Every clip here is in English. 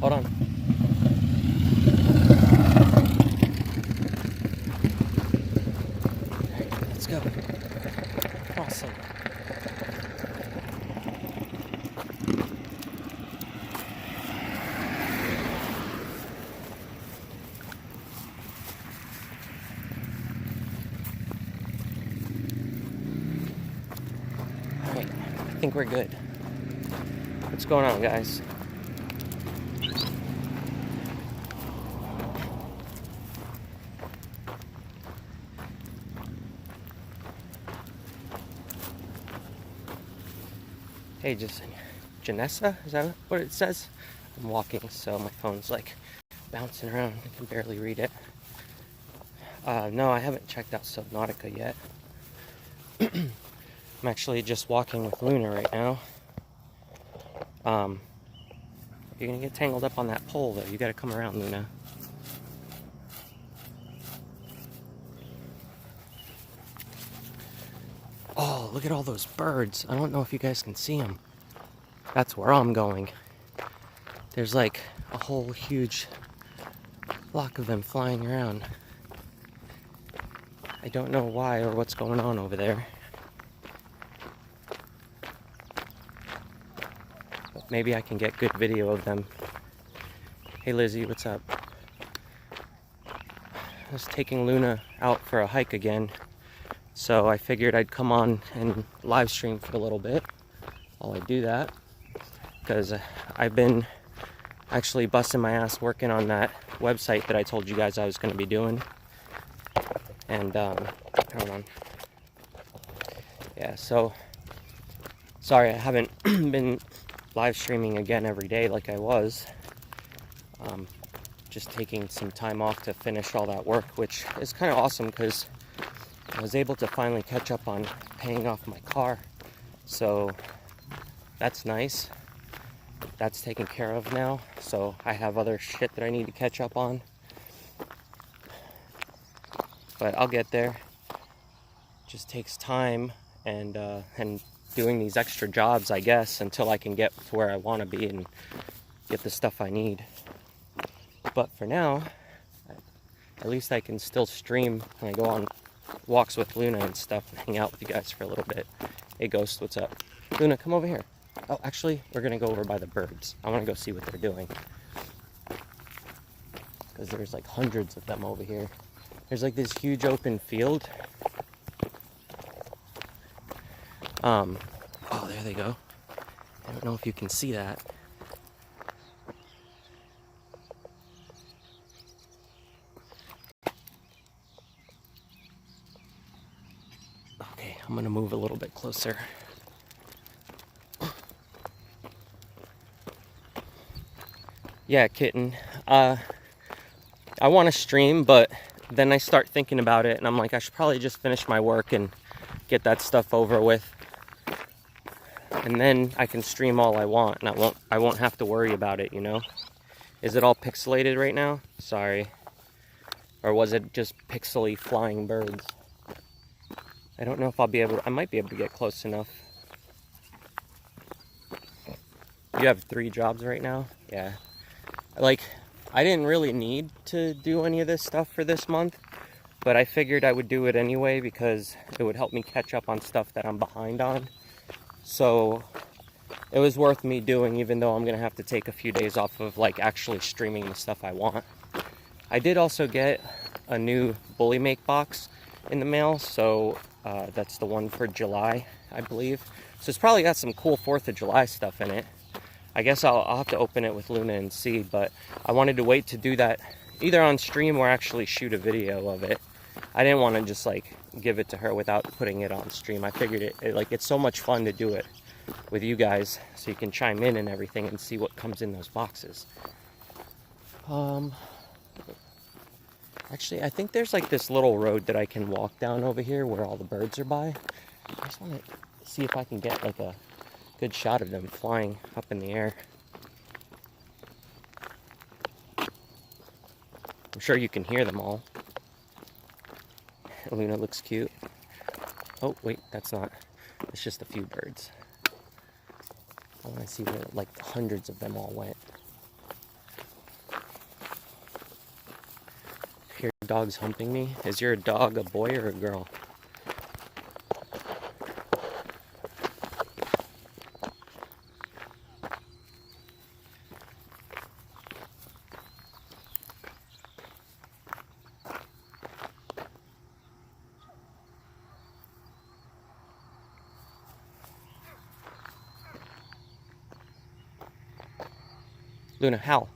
Hold on. Let's go. Awesome. Alright, I think we're good. What's going on, guys? Hey, Janessa? Is that what it says? I'm walking, so my phone's like bouncing around. I can barely read it. No, I haven't checked out Subnautica yet. I'm actually just walking with Luna right now. You're gonna get tangled up on that pole, though. You gotta come around, Luna. Oh, look at all those birds. I don't know if you guys can see them. That's where I'm going. There's like a whole huge flock of them flying around. I don't know why or what's going on over there. But maybe I can get good video of them. Hey Lizzie, what's up? I was taking Luna out for a hike again, so I figured I'd come on and live stream for a little bit while I do that, because I've been actually busting my ass working on that website that I told you guys I was going to be doing. And hold on. Yeah, so sorry I haven't been live streaming again every day like I was. Just taking some time off to finish all that work, which is kind of awesome because I was able to finally catch up on paying off my car. So that's nice. That's taken care of now. So I have other shit that I need to catch up on. But I'll get there. Just takes time and doing these extra jobs, I guess, until I can get to where I want to be and get the stuff I need. But for now, at least I can still stream when I go on walks with Luna and stuff and hang out with you guys for a little bit. Hey Ghost, what's up? Luna, come over here. Oh, actually, we're gonna go over by the birds. I wanna go see what they're doing, because there's like hundreds of them over here. There's like this huge open field. Oh, there they go. I don't know if you can see that. Okay, I'm gonna move a little bit closer. Yeah, kitten. I want to stream, but then I start thinking about it, and I'm like, I should probably just finish my work and get that stuff over with, and then I can stream all I want, and I won't have to worry about it, you know? Is it all pixelated right now? Sorry. Or was it just pixely flying birds? I don't know if I'll be able to, I might be able to get close enough. You have 3 jobs right now? Yeah. Like, I didn't really need to do any of this stuff for this month, but I figured I would do it anyway because it would help me catch up on stuff that I'm behind on. So it was worth me doing, even though I'm gonna have to take a few days off of like actually streaming the stuff I want. I did also get a new Bully Make box in the mail, so that's the one for July, I believe. So it's probably got some cool 4th of July stuff in it. I guess I'll have to open it with Luna and see, but I wanted to wait to do that either on stream or actually shoot a video of it. I didn't want to just like give it to her without putting it on stream. I figured it's so much fun to do it with you guys, so you can chime in and everything and see what comes in those boxes. Actually, I think there's like this little road that I can walk down over here where all the birds are by. I just want to see if I can get like a good shot of them flying up in the air. I'm sure you can hear them all. Luna looks cute. Oh, wait, that's not. It's just a few birds. I want to see where like hundreds of them all went. Dog's humping me. Is your dog a boy or a girl? Luna, howl.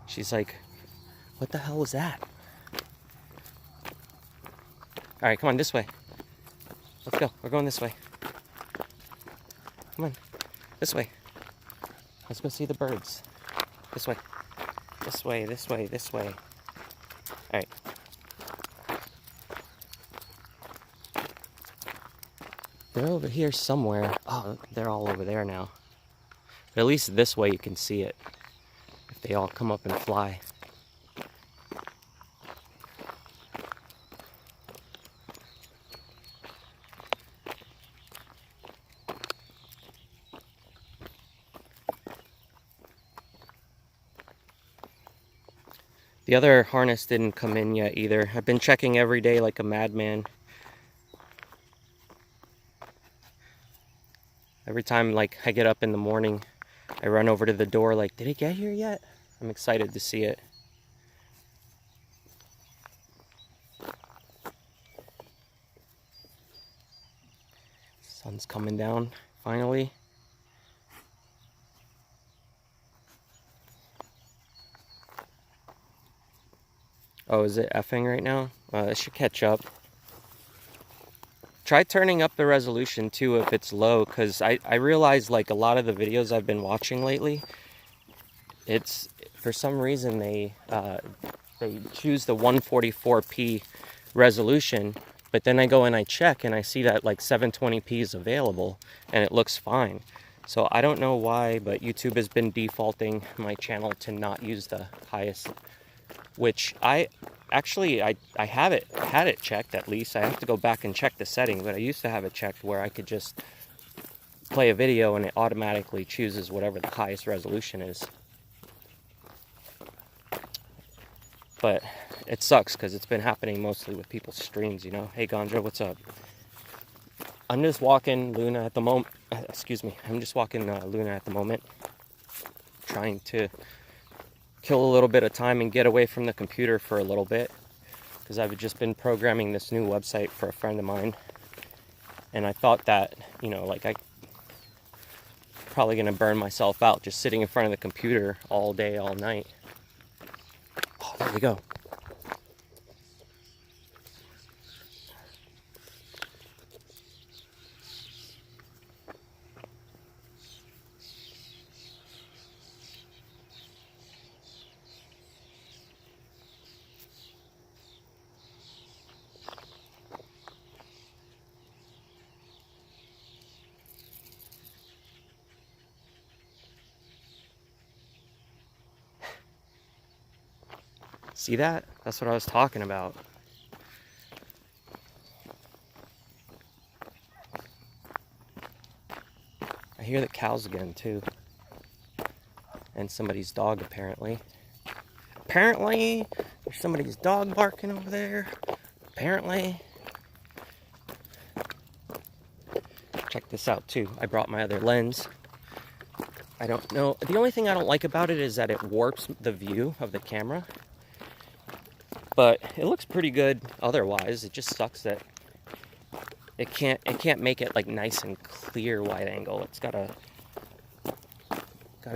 She's like, what the hell was that? All right, come on, this way. Let's go. We're going this way. Come on, this way. Let's go see the birds. This way. This way, this way, this way. All right. They're over here somewhere. Oh, they're all over there now. But at least this way you can see it. If they all come up and fly. The other harness didn't come in yet either. I've been checking every day like a madman. Every time like I get up in the morning, I run over to the door like, did it get here yet? I'm excited to see it. Sun's coming down finally. Oh, is it effing right now? It should catch up. Try turning up the resolution too if it's low, because I realize like a lot of the videos I've been watching lately, it's for some reason they choose the 144p resolution, but then I go and I check and I see that like 720p is available and it looks fine. So I don't know why, but YouTube has been defaulting my channel to not use the highest, which I had it checked at least. I have to go back and check the setting, but I used to have it checked where I could just play a video and it automatically chooses whatever the highest resolution is. But it sucks because it's been happening mostly with people's streams, you know. Hey Gandra, what's up? I'm just walking Luna at the moment. Excuse me. I'm just walking Luna at the moment, trying to kill a little bit of time and get away from the computer for a little bit, because I've just been programming this new website for a friend of mine, and I thought that, you know, like I probably gonna burn myself out just sitting in front of the computer all day, all night. Oh, there we go. See that? That's what I was talking about. I hear the cows again too. And somebody's dog apparently. Apparently, there's somebody's dog barking over there. Apparently. Check this out too. I brought my other lens. I don't know. The only thing I don't like about it is that it warps the view of the camera. But it looks pretty good otherwise. It just sucks that it can't make it like nice and clear wide angle. It's gotta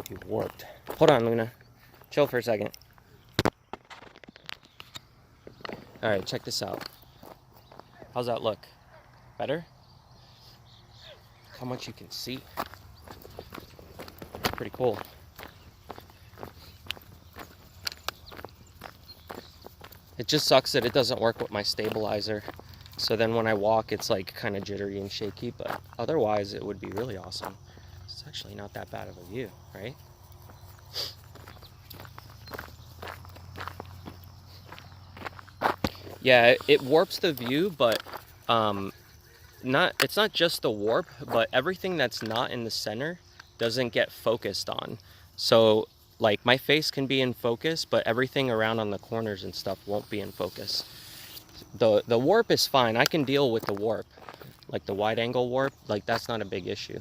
be warped. Hold on, Luna. Chill for a second. Alright, check this out. How's that look? Better? How much you can see? Pretty cool. It just sucks that it doesn't work with my stabilizer. So then when I walk, it's like kind of jittery and shaky, but otherwise it would be really awesome. It's actually not that bad of a view, right? Yeah, it warps the view, but it's not just the warp, but everything that's not in the center doesn't get focused on. So like my face can be in focus, but everything around on the corners and stuff won't be in focus. The warp is fine. I can deal with the warp, like the wide angle warp. Like that's not a big issue.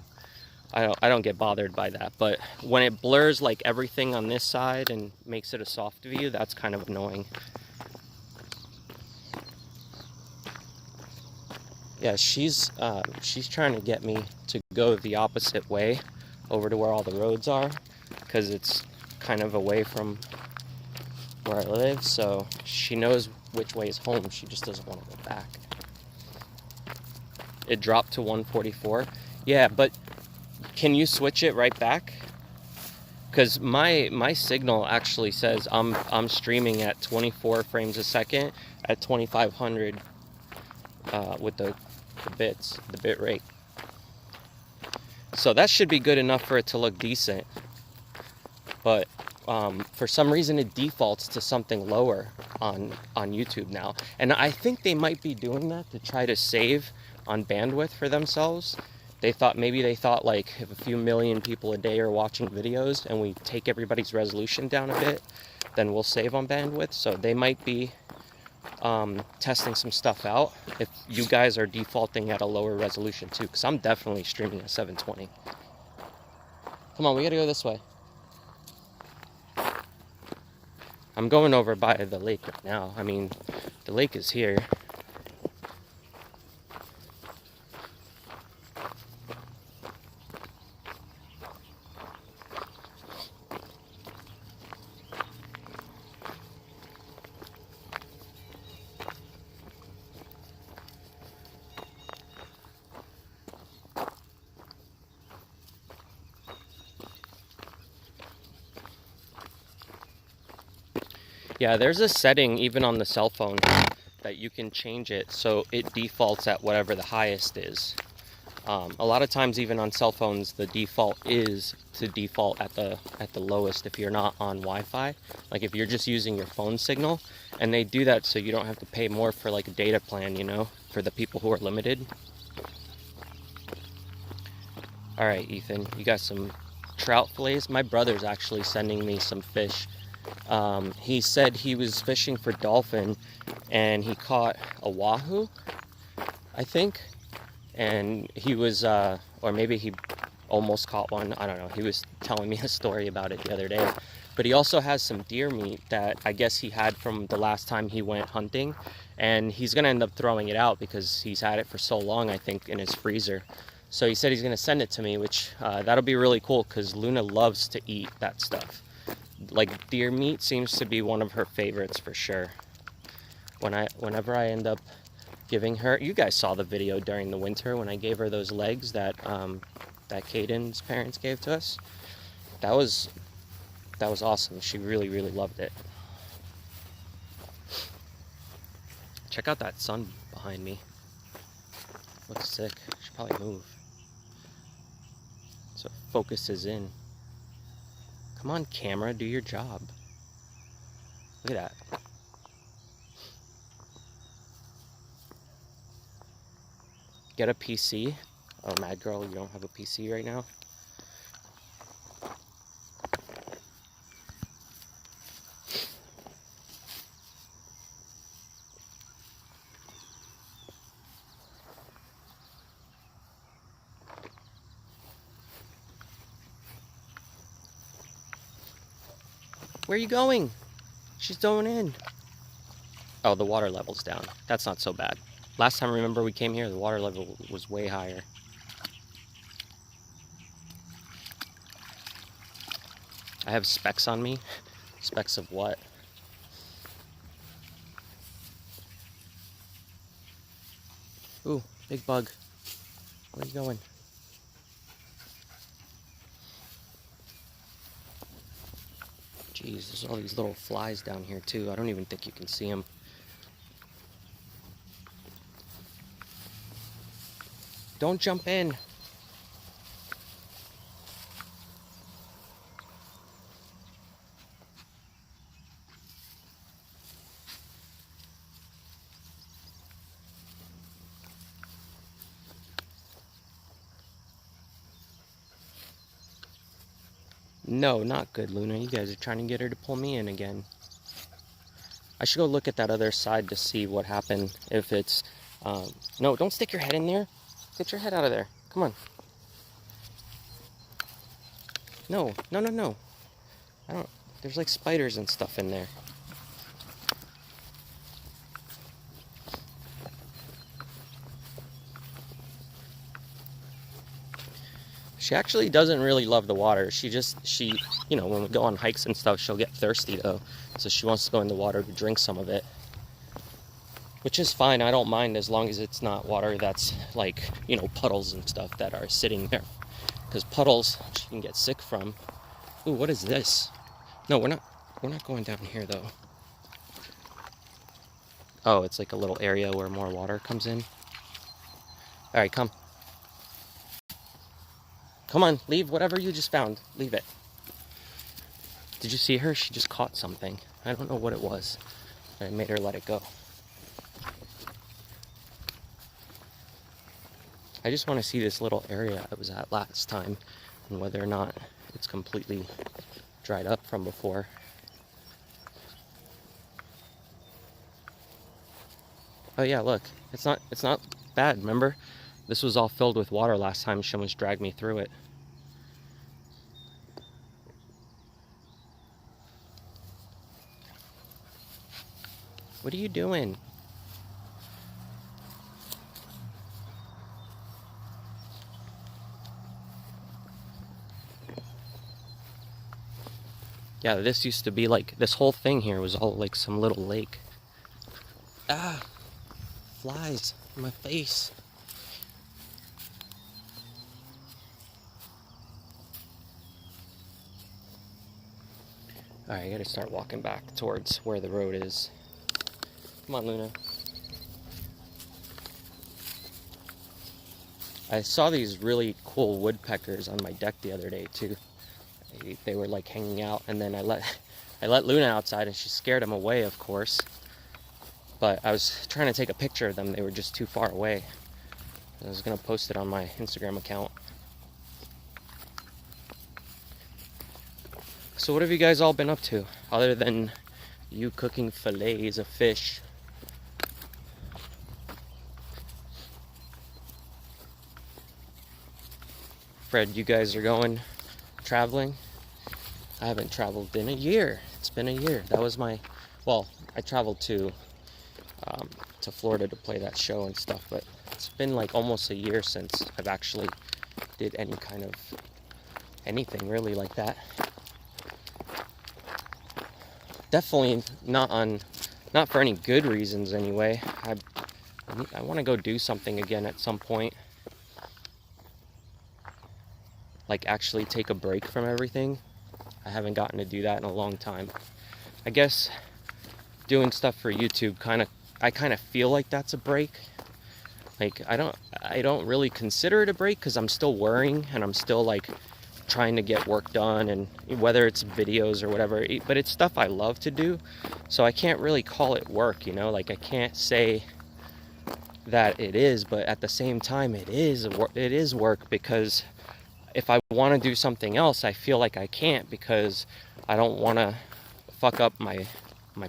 I don't get bothered by that. But when it blurs like everything on this side and makes it a soft view, that's kind of annoying. Yeah, she's trying to get me to go the opposite way over to where all the roads are, because it's kind of away from where I live, so she knows which way is home. She just doesn't want to go back. It dropped to 144. Yeah, but can you switch it right back? Because my signal actually says I'm streaming at 24 frames a second at 2500 with the bit rate. So that should be good enough for it to look decent. But for some reason it defaults to something lower on YouTube now. And I think they might be doing that to try to save on bandwidth for themselves. Maybe they thought like if a few million people a day are watching videos and we take everybody's resolution down a bit, then we'll save on bandwidth. So they might be testing some stuff out if you guys are defaulting at a lower resolution too, because I'm definitely streaming at 720. Come on, we gotta go this way. I'm going over by the lake right now. I mean, the lake is here. Yeah, there's a setting even on the cell phone that you can change it so it defaults at whatever the highest is. A lot of times even on cell phones the default is to default at the lowest if you're not on Wi-Fi, like if you're just using your phone signal, and they do that so you don't have to pay more for like a data plan, you know, for the people who are limited. All right, Ethan, you got some trout fillets? My brother's actually sending me some fish. He said he was fishing for dolphin and he caught a wahoo, I think, and he was or maybe he almost caught one, I don't know. He was telling me a story about it the other day. But he also has some deer meat that I guess he had from the last time he went hunting, and he's gonna end up throwing it out because he's had it for so long, I think, in his freezer. So he said he's gonna send it to me, which that'll be really cool because Luna loves to eat that stuff. Like deer meat seems to be one of her favorites for sure. Whenever I end up giving her, you guys saw the video during the winter when I gave her those legs that that Caden's parents gave to us. That was awesome. She really loved it. Check out that sun behind me. Looks sick. Should probably move so it focuses in. Come on, camera, do your job. Look at that. Get a PC. Oh, mad girl, you don't have a PC right now? Where are you going? She's going in. Oh, the water level's down. That's not so bad. Last time, remember, we came here, the water level was way higher. I have specks on me. Specks of what? Ooh, big bug. Where are you going? Jeez, there's all these little flies down here too. I don't even think you can see them. Don't jump in. No, not good, Luna. You guys are trying to get her to pull me in again. I should go look at that other side to see what happened. If it's... no, don't stick your head in there. Get your head out of there. Come on. No, no, no, no. I don't... There's like spiders and stuff in there. She actually doesn't really love the water. She, you know, when we go on hikes and stuff, she'll get thirsty though. So she wants to go in the water to drink some of it. Which is fine, I don't mind as long as it's not water that's like, you know, puddles and stuff that are sitting there. Because puddles, she can get sick from. Ooh, what is this? No, we're not going down here though. Oh, it's like a little area where more water comes in. All right, come. Come on, leave whatever you just found. Leave it. Did you see her? She just caught something. I don't know what it was. I made her let it go. I just want to see this little area I was at last time and whether or not it's completely dried up from before. Oh yeah, look. It's not bad, remember? This was all filled with water last time she almost dragged me through it. What are you doing? Yeah, this used to be like, this whole thing here was all like some little lake. Ah, flies in my face. Alright, I gotta start walking back towards where the road is. Come on, Luna. I saw these really cool woodpeckers on my deck the other day too. They were like hanging out, and then I let Luna outside and she scared them away, of course. But I was trying to take a picture of them. They were just too far away. I was gonna post it on my Instagram account. So what have you guys all been up to other than you cooking fillets of fish? Fred, you guys are going traveling? I haven't traveled in a year. It's been a year. That was my, well, I traveled to Florida to play that show and stuff, but it's been like almost a year since I've actually did any kind of anything really like that. Definitely not for any good reasons anyway. I want to go do something again at some point. Like actually take a break from everything. I haven't gotten to do that in a long time. I guess doing stuff for YouTube I kind of feel like that's a break. Like I don't really consider it a break because I'm still worrying and I'm still like trying to get work done, and whether it's videos or whatever, but it's stuff I love to do, so I can't really call it work, you know. Like I can't say that it is, but at the same time it is work, because if I want to do something else, I feel like I can't, because I don't want to fuck up my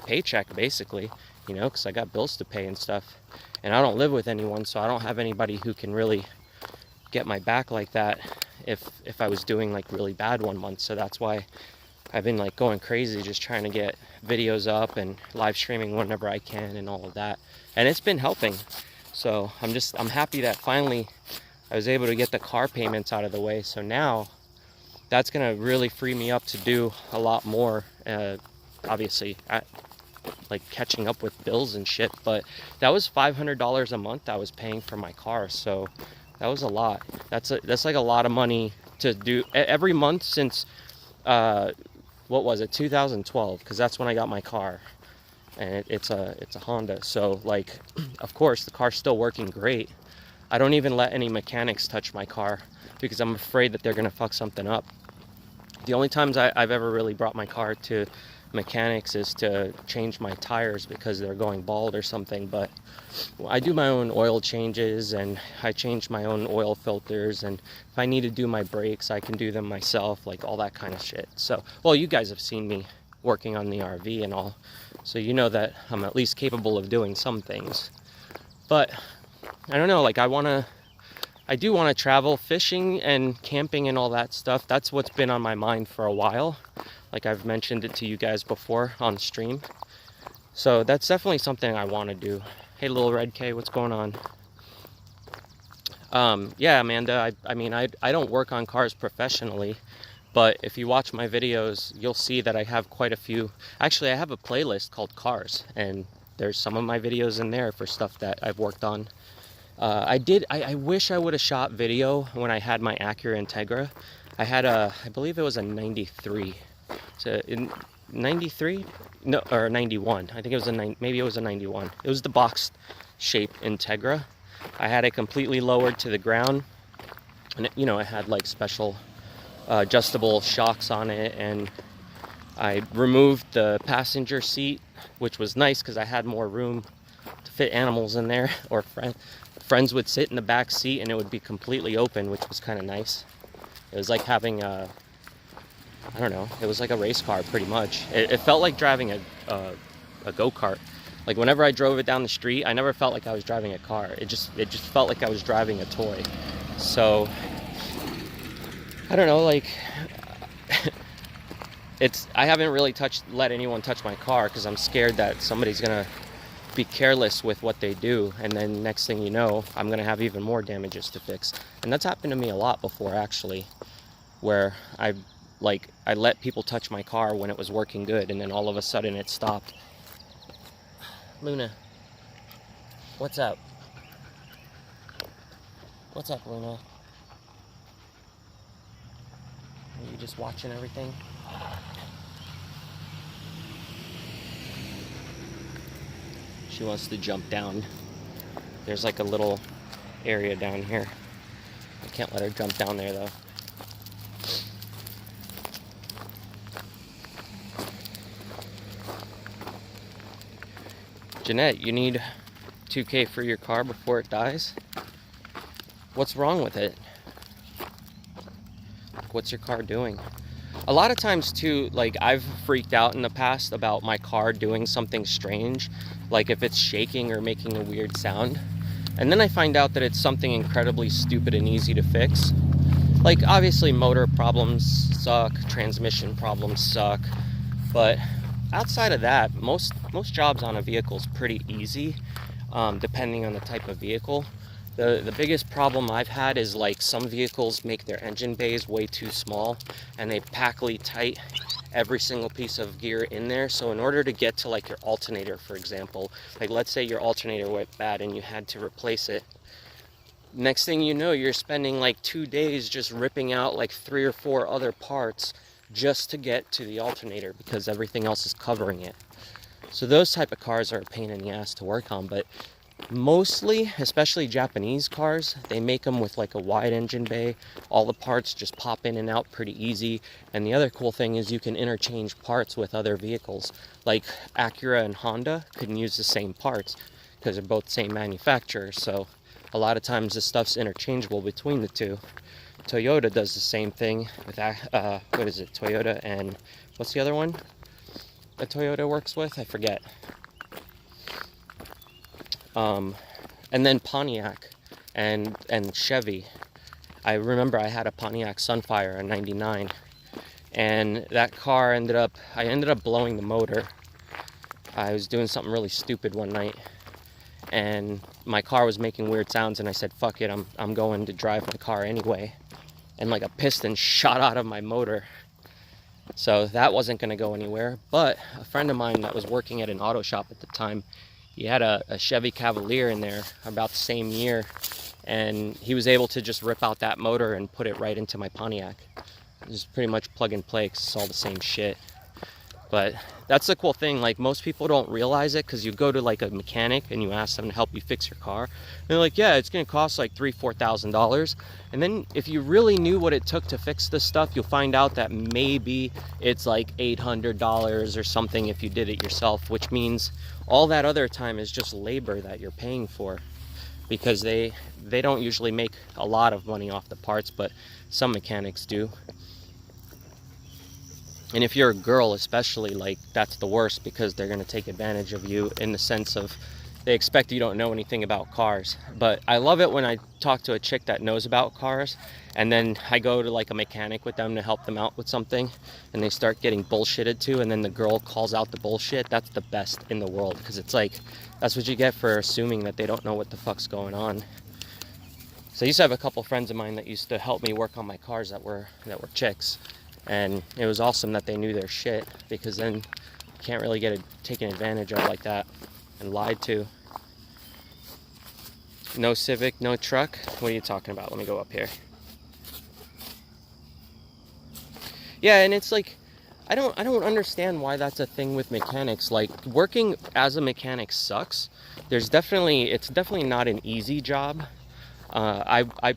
paycheck, basically, you know, because I got bills to pay and stuff, and I don't live with anyone, so I don't have anybody who can really get my back like that if I was doing like really bad one month. So that's why I've been like going crazy just trying to get videos up and live streaming whenever I can and all of that, and it's been helping. So I'm happy that finally I was able to get the car payments out of the way. So now that's gonna really free me up to do a lot more, obviously like catching up with bills and shit. But that was $500 a month I was paying for my car, so that was a lot. That's like a lot of money to do every month since what was it, 2012, because that's when I got my car, and it's a Honda. So like, of course the car's still working great. I don't even let any mechanics touch my car because I'm afraid that they're gonna fuck something up. The only times I've ever really brought my car to mechanics is to change my tires because they're going bald or something, but I do my own oil changes and I change my own oil filters, and if I need to do my brakes, I can do them myself, like all that kind of shit. So, well, you guys have seen me working on the RV and all, so you know that I'm at least capable of doing some things. But I don't know, like I do want to travel. Fishing and camping and all that stuff, that's what's been on my mind for a while. Like I've mentioned it to you guys before on stream. So that's definitely something I want to do. Hey, little Red K, what's going on? Yeah, Amanda, I mean, I don't work on cars professionally, but if you watch my videos, you'll see that I have quite a few. Actually, I have a playlist called Cars, and there's some of my videos in there for stuff that I've worked on. I wish I would have shot video when I had my Acura Integra. I believe it was a 93. So in 93? No, or 91. I think it was maybe it was a 91. It was the box shaped Integra. I had it completely lowered to the ground, and you know, it had like special adjustable shocks on it, and I removed the passenger seat, which was nice because I had more room to fit animals in there, or friends would sit in the back seat and it would be completely open, which was kind of nice. It was like having a, I don't know, it was like a race car pretty much. It felt like driving a go-kart. Like whenever I drove it down the street, I never felt like I was driving a car. It just felt like I was driving a toy. So I don't know, like I haven't really let anyone touch my car because I'm scared that somebody's gonna be careless with what they do, and then next thing you know, I'm gonna have even more damages to fix. And that's happened to me a lot before, actually, where I let people touch my car when it was working good, and then all of a sudden it stopped. Luna, what's up? What's up, Luna? Are you just watching everything? She wants to jump down. There's like a little area down here. I can't let her jump down there though. Jeanette, you need 2K for your car before it dies? What's wrong with it? What's your car doing? A lot of times too, like I've freaked out in the past about my car doing something strange, like if it's shaking or making a weird sound. And then I find out that it's something incredibly stupid and easy to fix. Like obviously motor problems suck, transmission problems suck, but outside of that, most jobs on a vehicle is pretty easy, depending on the type of vehicle. The biggest problem I've had is like some vehicles make their engine bays way too small and they packly tight every single piece of gear in there. So in order to get to like your alternator, for example, like let's say your alternator went bad and you had to replace it. Next thing you know, you're spending like 2 days just ripping out like 3 or 4 other parts just to get to the alternator because everything else is covering it. So those type of cars are a pain in the ass to work on, but mostly, especially Japanese cars, they make them with like a wide engine bay. All the parts just pop in and out pretty easy. And the other cool thing is you can interchange parts with other vehicles. Like Acura and Honda can use the same parts because they're both the same manufacturer. So a lot of times this stuff's interchangeable between the two. Toyota does the same thing with, what is it, Toyota and, what's the other one that Toyota works with? I forget. And then Pontiac and Chevy. I remember I had a Pontiac Sunfire in '99, and that car I ended up blowing the motor. I was doing something really stupid one night, and my car was making weird sounds, and I said, fuck it, I'm going to drive my car anyway. And like a piston shot out of my motor. So that wasn't going to go anywhere. But a friend of mine that was working at an auto shop at the time, he had a Chevy Cavalier in there about the same year, and he was able to just rip out that motor and put it right into my Pontiac. It was pretty much plug and play because it's all the same shit. But that's the cool thing, like most people don't realize it, because you go to like a mechanic and you ask them to help you fix your car, and they're like, yeah, it's gonna cost like $3,000-4,000. And then if you really knew what it took to fix this stuff, you'll find out that maybe it's like $800 or something if you did it yourself, which means all that other time is just labor that you're paying for, because they don't usually make a lot of money off the parts, but some mechanics do. And if you're a girl especially, like, that's the worst, because they're going to take advantage of you in the sense of they expect you don't know anything about cars. But I love it when I talk to a chick that knows about cars, and then I go to like a mechanic with them to help them out with something, and they start getting bullshitted to, and then the girl calls out the bullshit. That's the best in the world, because it's like, that's what you get for assuming that they don't know what the fuck's going on. So I used to have a couple friends of mine that used to help me work on my cars that were chicks. And it was awesome that they knew their shit, because then you can't really get taken advantage of like that and lied to. No Civic, no truck? What are you talking about? Let me go up here. Yeah, and it's like, I don't understand why that's a thing with mechanics. Like, working as a mechanic sucks. It's definitely not an easy job. I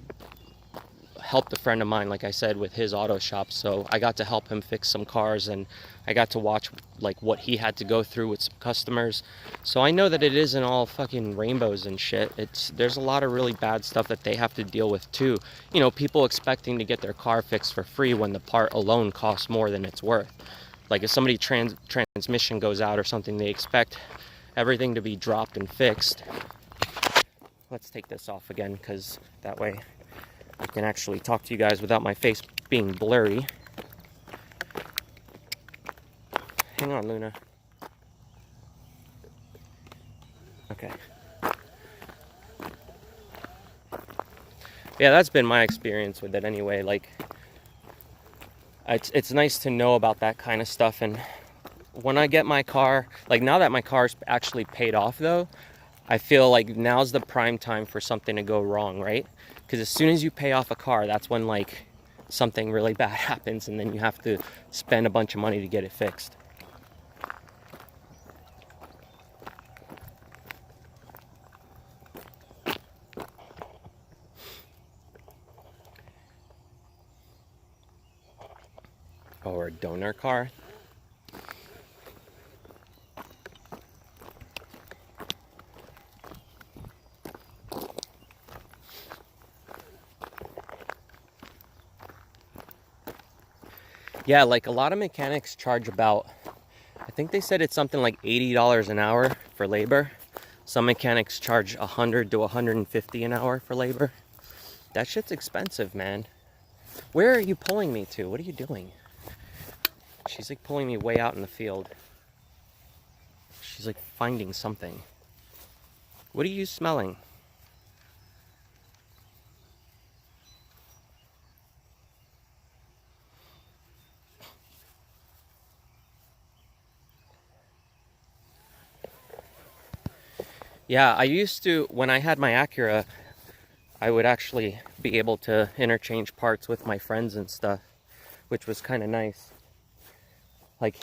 helped a friend of mine, like I said, with his auto shop, so I got to help him fix some cars, and I got to watch like what he had to go through with some customers. So I know that it isn't all fucking rainbows and shit. There's a lot of really bad stuff that they have to deal with too. You know, people expecting to get their car fixed for free when the part alone costs more than it's worth. Like if somebody transmission goes out or something, they expect everything to be dropped and fixed. Let's take this off again, because that way I can actually talk to you guys without my face being blurry. Hang on, Luna. Okay. Yeah, that's been my experience with it anyway. Like, it's nice to know about that kind of stuff. And when I get my car, like now that my car's actually paid off though, I feel like now's the prime time for something to go wrong, right? Because as soon as you pay off a car, that's when like something really bad happens, and then you have to spend a bunch of money to get it fixed. Or a donor car. Yeah, like a lot of mechanics charge about, I think they said it's something like $80 an hour for labor. Some mechanics charge $100 to $150 an hour for labor. That shit's expensive, man. Where are you pulling me to? What are you doing? She's like pulling me way out in the field. She's like finding something. What are you smelling? Yeah, I used to, when I had my Acura, I would actually be able to interchange parts with my friends and stuff, which was kind of nice. Like,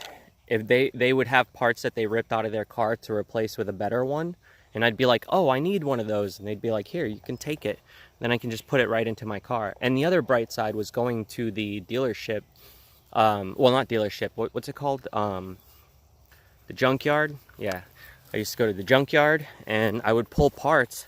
if they would have parts that they ripped out of their car to replace with a better one, and I'd be like, oh, I need one of those, and they'd be like, here, you can take it. Then I can just put it right into my car. And the other bright side was going to the dealership, well, not dealership, what's it called? The junkyard? Yeah. I used to go to the junkyard, and I would pull parts,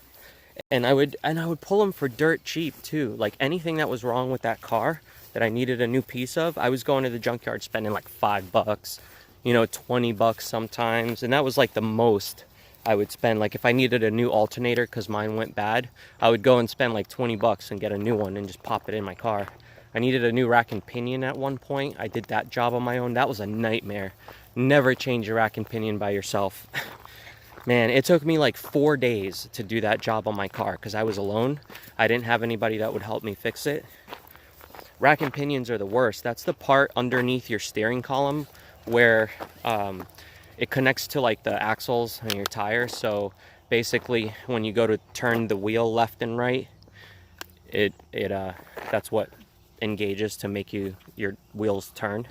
and I would pull them for dirt cheap too. Like anything that was wrong with that car that I needed a new piece of, I was going to the junkyard spending like $5, you know, $20 sometimes, and that was like the most I would spend. Like if I needed a new alternator because mine went bad, I would go and spend like $20 and get a new one and just pop it in my car. I needed a new rack and pinion at one point. I did that job on my own. That was a nightmare. Never change your rack and pinion by yourself. Man, it took me like 4 days to do that job on my car because I was alone. I didn't have anybody that would help me fix it. Rack and pinions are the worst. That's the part underneath your steering column where it connects to like the axles on your tires. So basically when you go to turn the wheel left and right, that's what engages to make your wheels turn.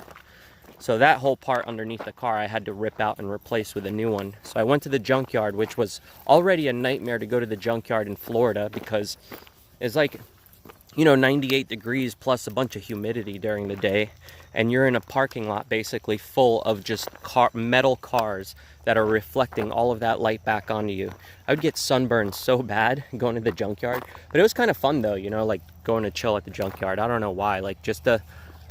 So that whole part underneath the car I had to rip out and replace with a new one. So I went to the junkyard, which was already a nightmare to go to the junkyard in Florida because it's like, you know, 98 degrees plus a bunch of humidity during the day, and you're in a parking lot basically full of just metal cars that are reflecting all of that light back onto you. I would get sunburned so bad going to the junkyard, but it was kind of fun though, you know, like going to chill at the junkyard. I don't know why, like just to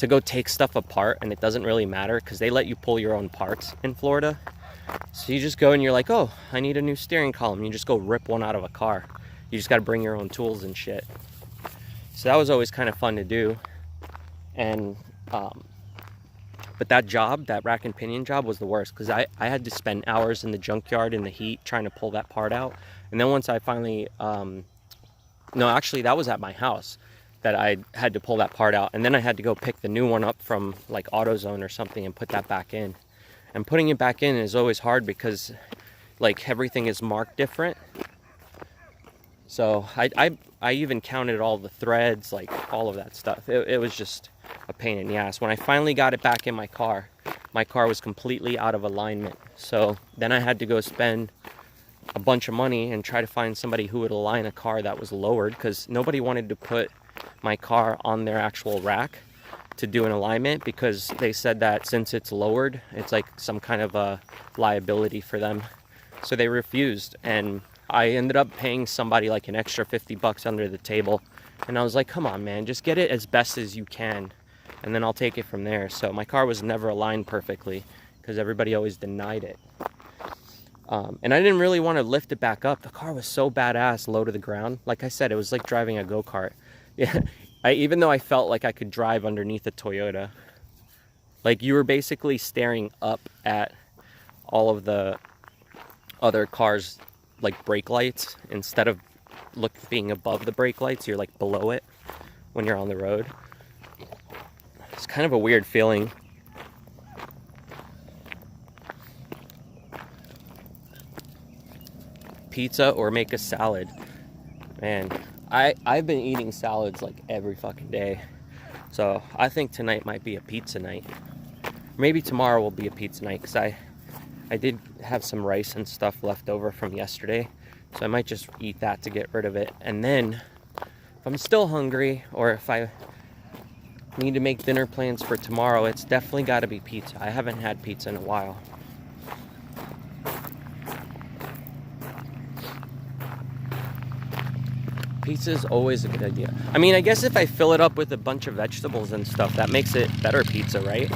go take stuff apart, and it doesn't really matter because they let you pull your own parts in Florida. So you just go and you're like, oh, I need a new steering column. You just go rip one out of a car. You just got to bring your own tools and shit. So that was always kind of fun to do. And but that job, that rack and pinion job, was the worst because I had to spend hours in the junkyard in the heat trying to pull that part out. And then once I finally no, actually that was at my house that I had to pull that part out, and then I had to go pick the new one up from like AutoZone or something and put that back in. And putting it back in is always hard because like everything is marked different. So I even counted all the threads, like all of that stuff. It was just a pain in the ass. When I finally got it back in my car was completely out of alignment. So then I had to go spend a bunch of money and try to find somebody who would align a car that was lowered, because nobody wanted to put my car on their actual rack to do an alignment, because they said that since it's lowered, it's like some kind of a liability for them. So they refused, and I ended up paying somebody like an extra $50 under the table. And I was like, come on, man, just get it as best as you can, and then I'll take it from there. So my car was never aligned perfectly because everybody always denied it. And I didn't really want to lift it back up. The car was so badass low to the ground. Like I said, it was like driving a go-kart. Yeah, even though I felt like I could drive underneath a Toyota. Like you were basically staring up at all of the other cars, like brake lights, instead of being above the brake lights, you're like below it when you're on the road. It's kind of a weird feeling. Pizza or make a salad. Man, I've been eating salads like every fucking day. So I think tonight might be a pizza night. Maybe tomorrow will be a pizza night, because I did have some rice and stuff left over from yesterday. So I might just eat that to get rid of it. And then if I'm still hungry, or if I need to make dinner plans for tomorrow, it's definitely got to be pizza. I haven't had pizza in a while. Pizza is always a good idea. I mean, I guess if I fill it up with a bunch of vegetables and stuff, that makes it better pizza, right?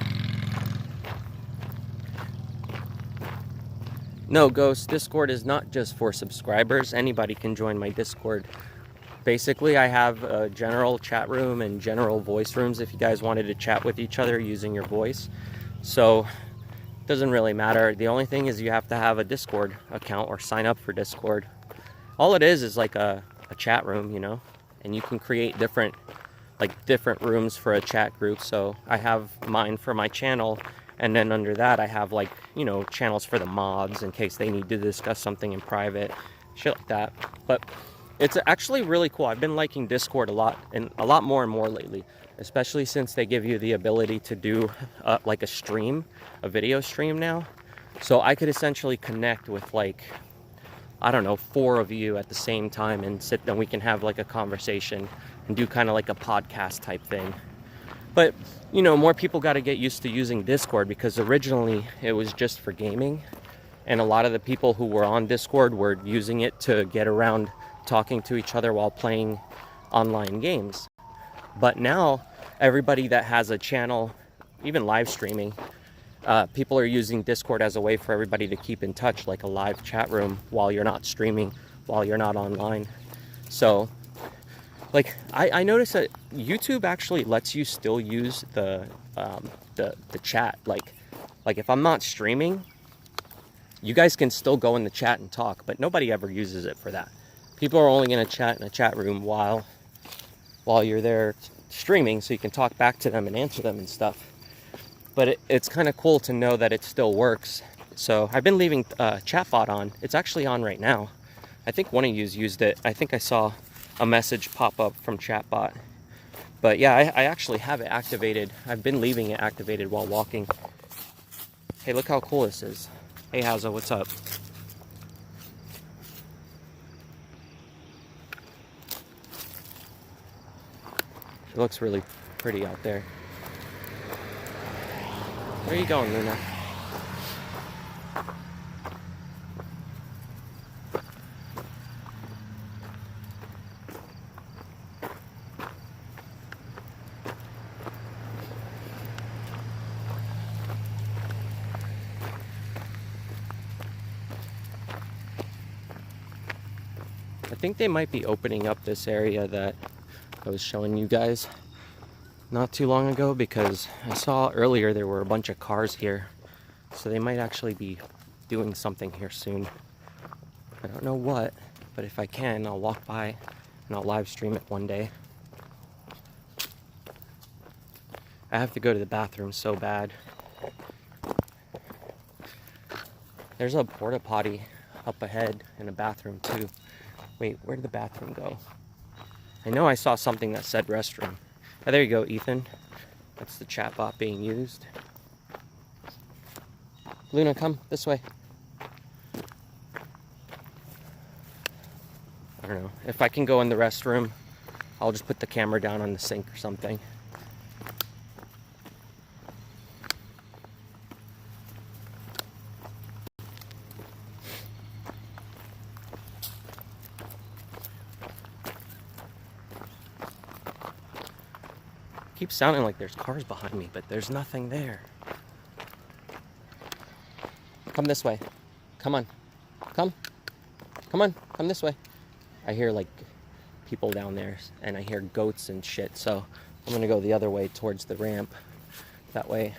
No, Ghost, Discord is not just for subscribers. Anybody can join my Discord. Basically, I have a general chat room and general voice rooms if you guys wanted to chat with each other using your voice. So, it doesn't really matter. The only thing is you have to have a Discord account or sign up for Discord. All it is like a chat room, you know, and you can create different rooms for a chat group. So I have mine for my channel, and then under that I have, like, you know, channels for the mods in case they need to discuss something in private, shit like that. But it's actually really cool. I've been liking Discord a lot, and a lot more and more lately, especially since they give you the ability to do like a video stream now. So I could essentially connect with, like, I don't know, 4 of you at the same time, and we can have like a conversation and do kind of like a podcast type thing. But, you know, more people got to get used to using Discord, because originally it was just for gaming, and a lot of the people who were on Discord were using it to get around talking to each other while playing online games. But now everybody that has a channel, even live streaming, people are using Discord as a way for everybody to keep in touch, like a live chat room while you're not streaming, while you're not online. So, like, I noticed that YouTube actually lets you still use the chat. Like if I'm not streaming, you guys can still go in the chat and talk, but nobody ever uses it for that. People are only going to chat in a chat room while you're there streaming, so you can talk back to them and answer them and stuff. But it's kind of cool to know that it still works. So I've been leaving chatbot on. It's actually on right now. I think one of you used it. I think I saw a message pop up from chatbot. But yeah, I actually have it activated. I've been leaving it activated while walking, Hey, look how cool this is. Hey, Haza, what's up? It looks really pretty out there. Where are you going, Luna? I think they might be opening up this area that I was showing you guys not too long ago, because I saw earlier there were a bunch of cars here. So they might actually be doing something here soon. I don't know what, but if I can, I'll walk by and I'll live stream it one day. I have to go to the bathroom so bad. There's a porta potty up ahead and a bathroom too. Wait, where did the bathroom go? I know I saw something that said restroom. Oh, there you go, Ethan. That's the chatbot being used. Luna, come this way. I don't know. If I can go in the restroom, I'll just put the camera down on the sink or something. Keeps sounding like there's cars behind me, but there's nothing there. Come this way. Come on. Come. Come on. Come this way. I hear like people down there, and I hear goats and shit, so I'm gonna go the other way towards the ramp. That way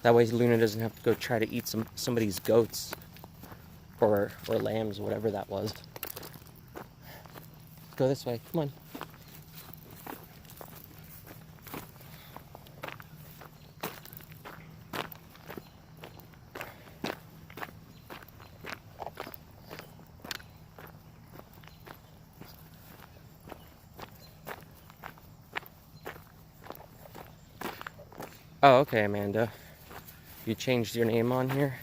Luna doesn't have to go try to eat somebody's goats or lambs, whatever that was. Go this way. Come on. Oh, okay, Amanda. You changed your name on here?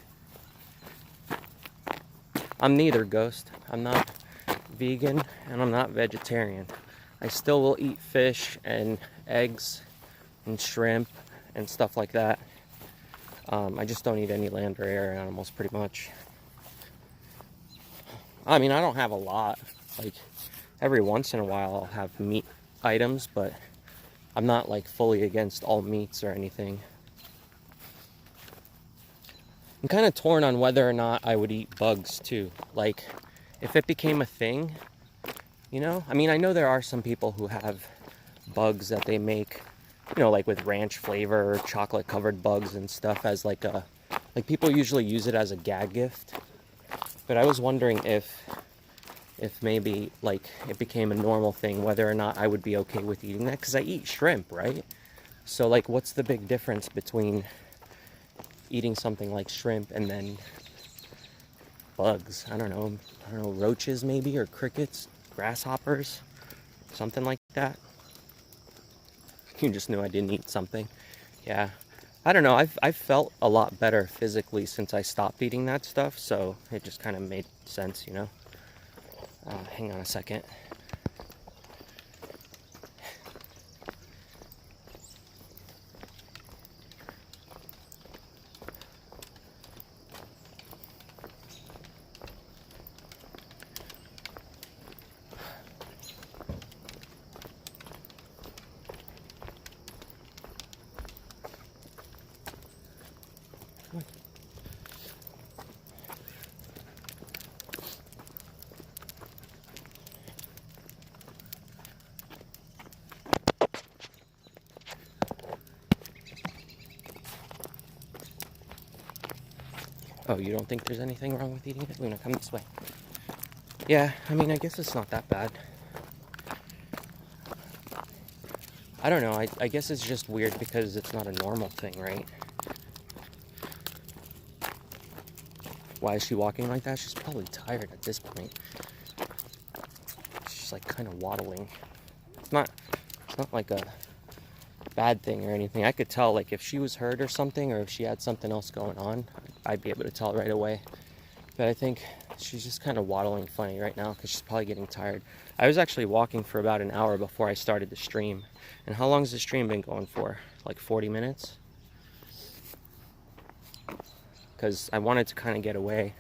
I'm neither, Ghost. I'm not vegan and I'm not vegetarian. I still will eat fish and eggs and shrimp and stuff like that. I just don't eat any land or air animals, pretty much. I mean, I don't have a lot. Like, every once in a while I'll have meat items, but I'm not like fully against all meats or anything. I'm kind of torn on whether or not I would eat bugs too. Like, if it became a thing, you know? I mean, I know there are some people who have bugs that they make, you know, like with ranch flavor or chocolate covered bugs and stuff as like people usually use it as a gag gift. But I was wondering if maybe like it became a normal thing, whether or not I would be okay with eating that, because I eat shrimp, right? So like, what's the big difference between eating something like shrimp and then bugs? I don't know, roaches maybe, or crickets, grasshoppers, something like that. You just knew I didn't eat something. Yeah, I don't know, I've felt a lot better physically since I stopped eating that stuff, so it just kind of made sense, you know. Hang on a second. Oh, you don't think there's anything wrong with eating it? Luna, come this way. Yeah, I mean, I guess it's not that bad. I don't know, I guess it's just weird because it's not a normal thing, right? Why is she walking like that? She's probably tired at this point. She's like kind of waddling. It's not like a bad thing or anything. I could tell, like, if she was hurt or something, or if she had something else going on, I'd be able to tell right away. But I think she's just kind of waddling funny right now because she's probably getting tired. I was actually walking for about an hour before I started the stream. And how long has the stream been going for? Like 40 minutes? Because I wanted to kind of get away.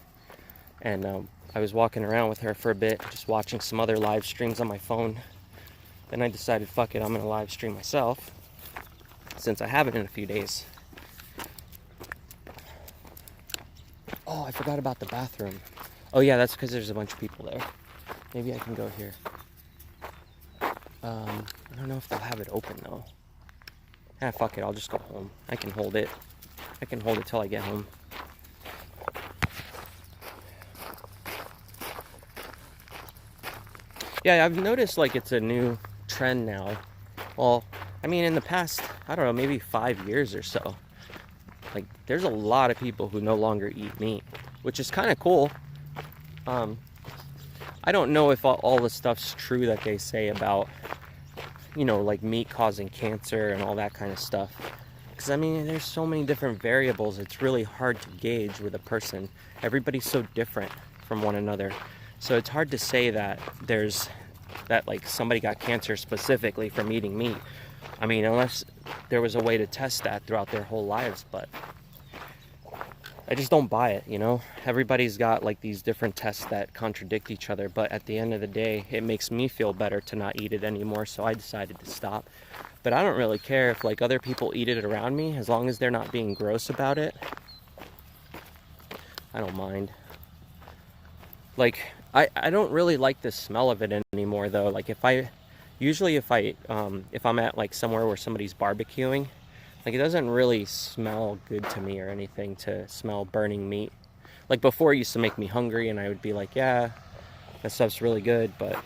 And I was walking around with her for a bit, just watching some other live streams on my phone. Then I decided, fuck it, I'm going to live stream myself, since I haven't in a few days. Oh, I forgot about the bathroom. Oh yeah, that's because there's a bunch of people there. Maybe I can go here. I don't know if they'll have it open though. Ah, fuck it, I'll just go home. I can hold it. I can hold it till I get home. Yeah, I've noticed like it's a new trend now. Well, I mean, in the past, I don't know, maybe 5 years or so, like there's a lot of people who no longer eat meat, which is kind of cool. I don't know if all the stuff's true that they say about, you know, like meat causing cancer and all that kind of stuff. Because I mean, there's so many different variables, it's really hard to gauge with a person. Everybody's so different from one another. So it's hard to say that like somebody got cancer specifically from eating meat. I mean, unless there was a way to test that throughout their whole lives, but I just don't buy it, you know? Everybody's got like these different tests that contradict each other, but at the end of the day, it makes me feel better to not eat it anymore, so I decided to stop. But I don't really care if like other people eat it around me, as long as they're not being gross about it. I don't mind. Like, I don't really like the smell of it anymore though. Like if I'm at like somewhere where somebody's barbecuing, like it doesn't really smell good to me or anything to smell burning meat. Like before it used to make me hungry and I would be like, yeah, that stuff's really good, but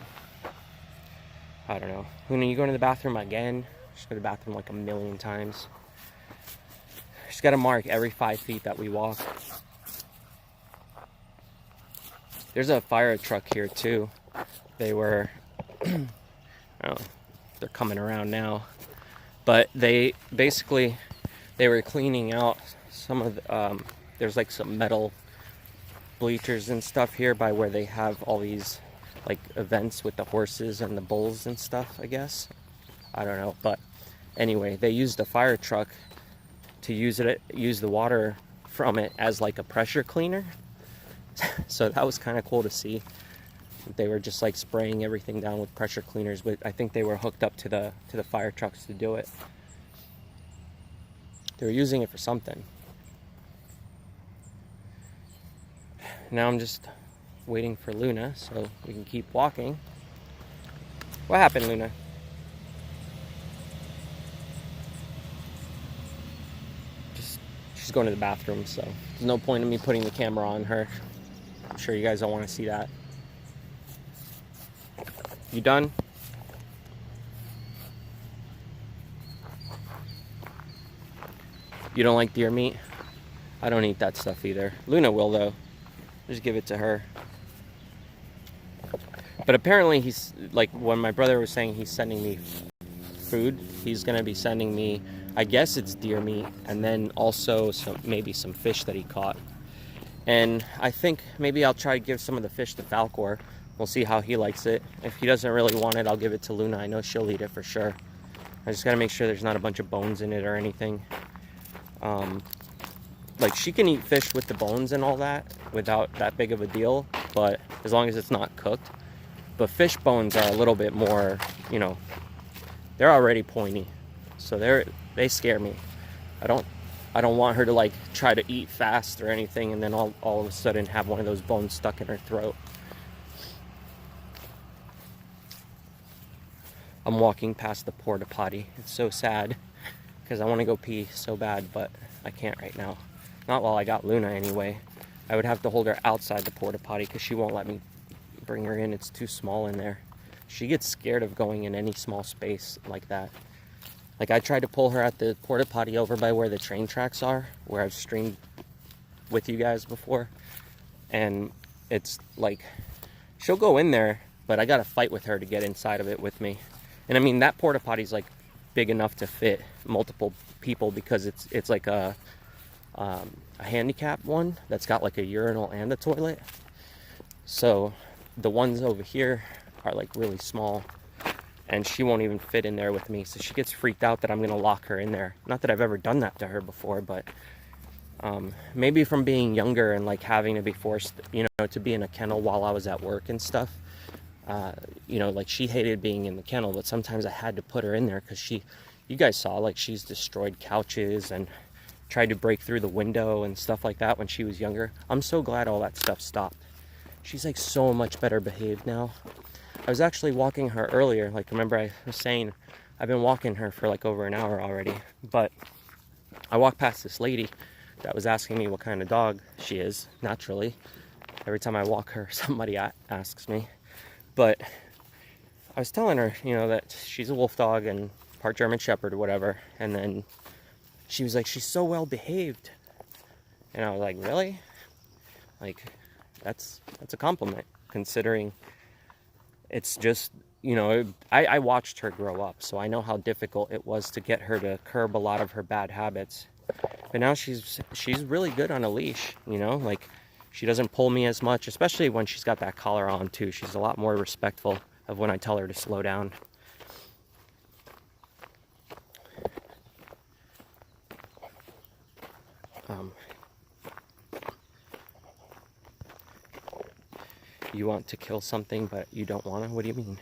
I don't know. Luna, you going to the bathroom again? She's go to the bathroom like a million times. She's got to mark every 5 feet that we walk. There's a fire truck here too. They were, oh, they're coming around now. But they were cleaning out some of the, there's like some metal bleachers and stuff here by where they have all these like events with the horses and the bulls and stuff, I guess. I don't know, but anyway, they used a fire truck to use the water from it as like a pressure cleaner. So that was kind of cool to see. They were just like spraying everything down with pressure cleaners, but I think they were hooked up to the fire trucks to do it. They were using it for something. Now I'm just waiting for Luna so we can keep walking. What happened, Luna? She's going to the bathroom, so there's no point in me putting the camera on her. I'm sure you guys don't want to see that. You done? You don't like deer meat? I don't eat that stuff either. Luna will though. Just give it to her. But apparently he's, like when my brother was saying he's sending me food, he's gonna be sending me, I guess it's deer meat, and then also maybe some fish that he caught. And I think maybe I'll try to give some of the fish to Falcor. We'll see how he likes it. If he doesn't really want it, I'll give it to Luna. I know she'll eat it for sure. I just gotta make sure there's not a bunch of bones in it or anything. Like she can eat fish with the bones and all that without that big of a deal, but as long as it's not cooked. But fish bones are a little bit more, you know, they're already pointy, so they scare me. I don't want her to like try to eat fast or anything and then all of a sudden have one of those bones stuck in her throat. I'm walking past the porta potty. It's so sad because I want to go pee so bad, but I can't right now. Not while I got Luna anyway. I would have to hold her outside the porta potty because she won't let me bring her in. It's too small in there. She gets scared of going in any small space like that. Like I tried to pull her at the porta potty over by where the train tracks are, where I've streamed with you guys before. And it's like, she'll go in there, but I gotta fight with her to get inside of it with me. And I mean, that porta potty's like big enough to fit multiple people because it's like a handicap one that's got like a urinal and a toilet. So the ones over here are like really small, and she won't even fit in there with me. So she gets freaked out that I'm gonna lock her in there. Not that I've ever done that to her before, but maybe from being younger and like having to be forced, you know, to be in a kennel while I was at work and stuff. You know, like she hated being in the kennel, but sometimes I had to put her in there because you guys saw, like, she's destroyed couches and tried to break through the window and stuff like that when she was younger. I'm so glad all that stuff stopped. She's like so much better behaved now. I was actually walking her earlier. Like, remember I was saying I've been walking her for like over an hour already, but I walked past this lady that was asking me what kind of dog she is. Naturally, every time I walk her, somebody asks me. But I was telling her, you know, that she's a Wolfdog and part German Shepherd or whatever. And then she was like, she's so well behaved. And I was like, really? Like, that's a compliment, considering it's just, you know, I watched her grow up, so I know how difficult it was to get her to curb a lot of her bad habits. But now she's really good on a leash, you know, like she doesn't pull me as much, especially when she's got that collar on too. She's a lot more respectful of when I tell her to slow down. You want to kill something, but you don't want to? What do you mean?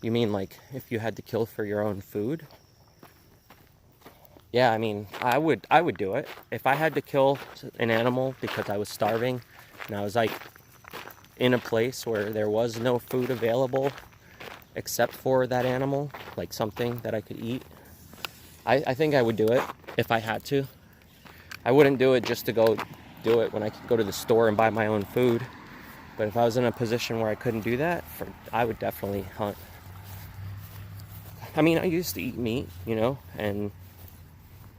You mean like if you had to kill for your own food? Yeah, I mean, I would do it. If I had to kill an animal because I was starving and I was like in a place where there was no food available except for that animal, like something that I could eat, I think I would do it if I had to. I wouldn't do it just to go do it when I could go to the store and buy my own food. But if I was in a position where I couldn't do that, I would definitely hunt. I mean, I used to eat meat, you know, and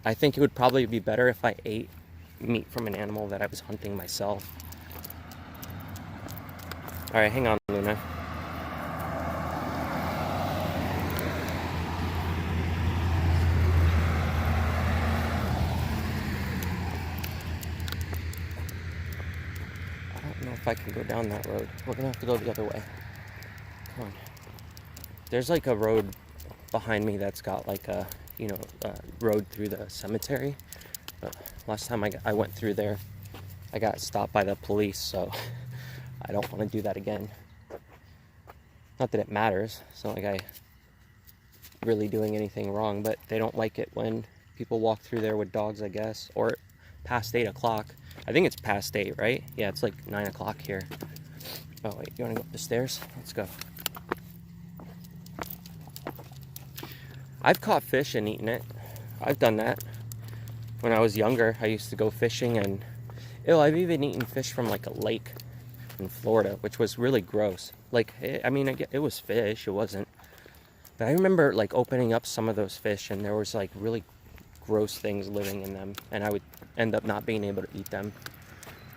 I think it would probably be better if I ate meat from an animal that I was hunting myself. All right, hang on, Luna. I don't know if I can go down that road. We're gonna have to go the other way. Come on. There's like a road behind me that's got like a, you know, road through the cemetery. But last time I went through there, I got stopped by the police, so I don't want to do that again. Not that it matters. It's not like I really doing anything wrong, but they don't like it when people walk through there with dogs, I guess, or past 8 o'clock. I think it's past 8, right? Yeah, it's like 9 o'clock here. Oh wait, you want to go up the stairs? Let's go. I've caught fish and eaten it. I've done that. When I was younger, I used to go fishing, and I've even eaten fish from like a lake in Florida, which was really gross. Like, I mean, it was fish, it wasn't. But I remember like opening up some of those fish, and there was like really gross things living in them, and I would end up not being able to eat them.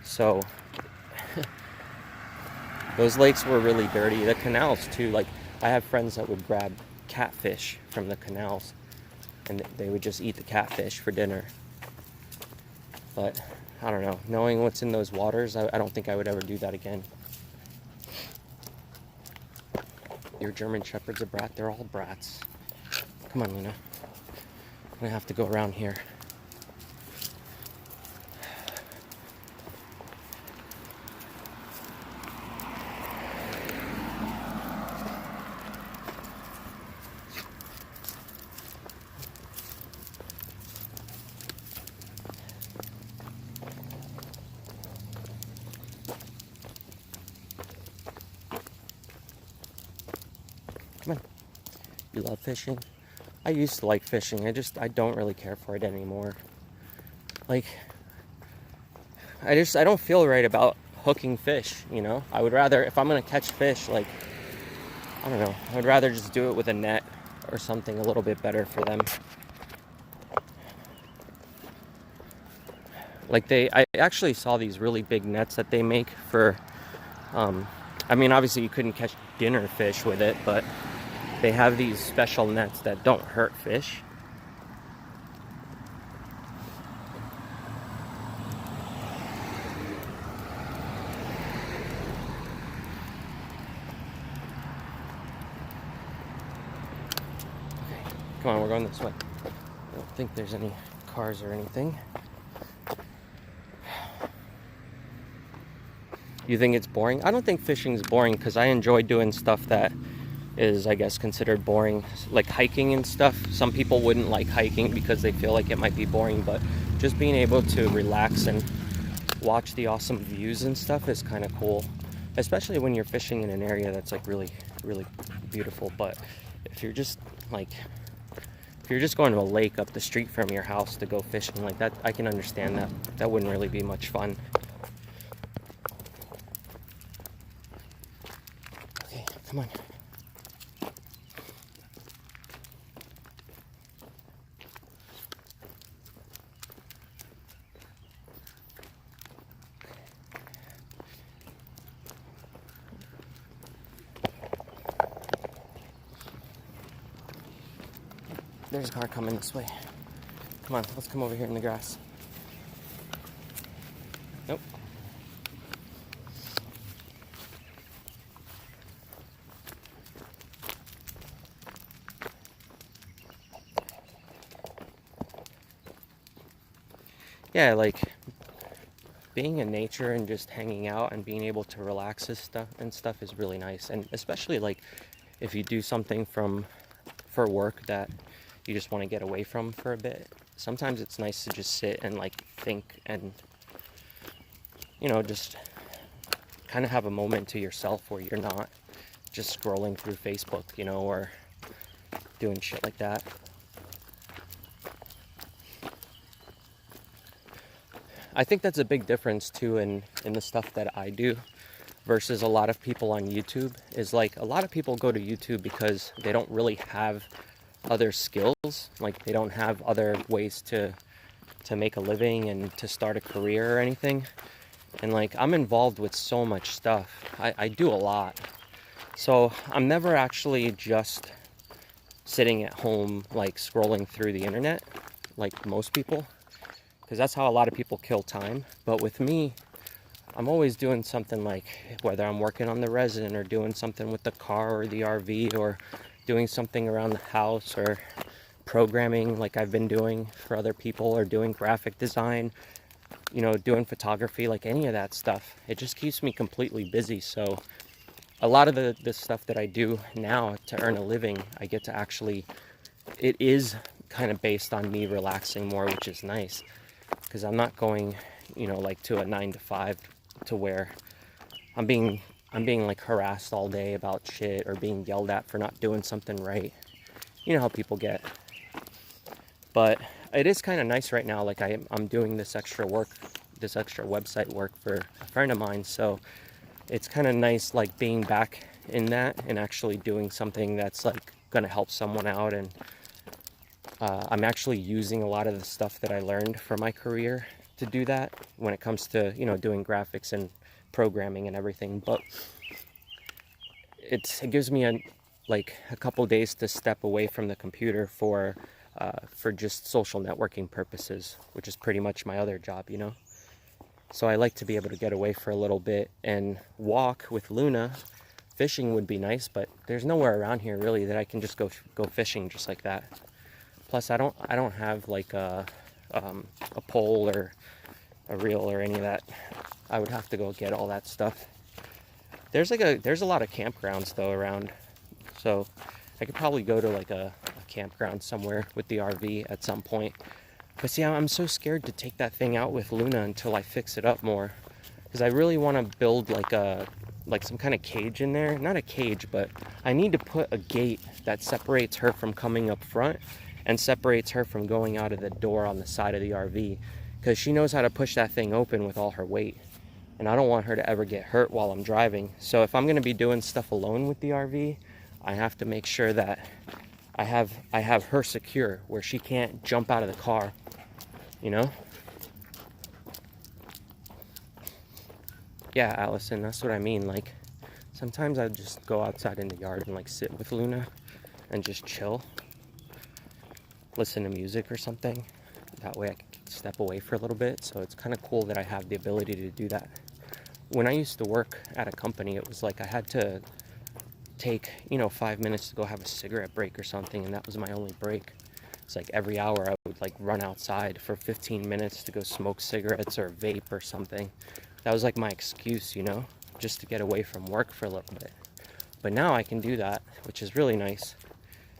So those lakes were really dirty. The canals too. Like, I have friends that would grab catfish from the canals, and they would just eat the catfish for dinner. But I don't know, knowing what's in those waters, I don't think I would ever do that again. Your German Shepherd's a brat? They're all brats. Come on, Luna. I'm gonna have to go around here. Come on. You love fishing? I used to like fishing. I don't really care for it anymore. Like, I don't feel right about hooking fish, you know? I would rather, if I'm gonna catch fish, like, I don't know, I would rather just do it with a net or something a little bit better for them. Like, I actually saw these really big nets that they make for, I I mean, obviously you couldn't catch dinner fish with it, but they have these special nets that don't hurt fish. Okay, come on, we're going this way. I don't think there's any cars or anything. You think it's boring? I don't think fishing is boring because I enjoy doing stuff that is, I guess, considered boring, like hiking and stuff. Some people wouldn't like hiking because they feel like it might be boring, but just being able to relax and watch the awesome views and stuff is kind of cool, especially when you're fishing in an area that's like really, really beautiful. But if you're just going to a lake up the street from your house to go fishing like that, I can understand that. That wouldn't really be much fun. Okay, come on. There's a car coming this way. Come on, let's come over here in the grass. Nope. Yeah, like being in nature and just hanging out and being able to relax and stuff is really nice. And especially like if you do something for work that you just want to get away from for a bit. Sometimes it's nice to just sit and like think and, you know, just kind of have a moment to yourself where you're not just scrolling through Facebook, you know, or doing shit like that. I think that's a big difference too in the stuff that I do versus a lot of people on YouTube. Is like a lot of people go to YouTube because they don't really have other skills, like they don't have other ways to make a living and to start a career or anything. And like I'm involved with so much stuff. I do a lot. So I'm never actually just sitting at home like scrolling through the internet like most people, because that's how a lot of people kill time. But with me, I'm always doing something, like whether I'm working on the resin or doing something with the car or the RV or doing something around the house or programming like I've been doing for other people, or doing graphic design, you know, doing photography, like any of that stuff. It just keeps me completely busy. So a lot of the stuff that I do now to earn a living, I get to actually, it is kind of based on me relaxing more, which is nice because I'm not going, you know, like to a 9 to 5 to where I'm being like harassed all day about shit or being yelled at for not doing something right. You know how people get. But it is kind of nice right now. Like I'm doing this extra work, this extra website work for a friend of mine. So it's kind of nice like being back in that and actually doing something that's like going to help someone out. And I'm actually using a lot of the stuff that I learned from my career to do that when it comes to, you know, doing graphics and programming and everything. But it gives me a couple days to step away from the computer for just social networking purposes, which is pretty much my other job, you know. So I like to be able to get away for a little bit and walk with Luna. Fishing would be nice, but there's nowhere around here really that I can just go fishing just like that. Plus I don't have like a pole or a reel or any of that. I would have to go get all that stuff. There's a lot of campgrounds though around, so I could probably go to like a campground somewhere with the RV at some point. But see, I'm so scared to take that thing out with Luna until I fix it up more, because I really want to build like some kind of cage in there. Not a cage, but I need to put a gate that separates her from coming up front and separates her from going out of the door on the side of the RV, because she knows how to push that thing open with all her weight, and I don't want her to ever get hurt while I'm driving. So if I'm going to be doing stuff alone with the RV, I have to make sure that I have her secure where she can't jump out of the car, you know? Yeah, Allison, that's what I mean. Like, sometimes I just go outside in the yard and like sit with Luna and just chill, listen to music or something. That way I can step away for a little bit. So it's kind of cool that I have the ability to do that. When I used to work at a company, it was like I had to take, 5 minutes to go have a cigarette break or something, and that was my only break. It's like every hour I would like run outside for 15 minutes to go smoke cigarettes or vape or something. That was like my excuse, just to get away from work for a little bit. But now I can do that, which is really nice.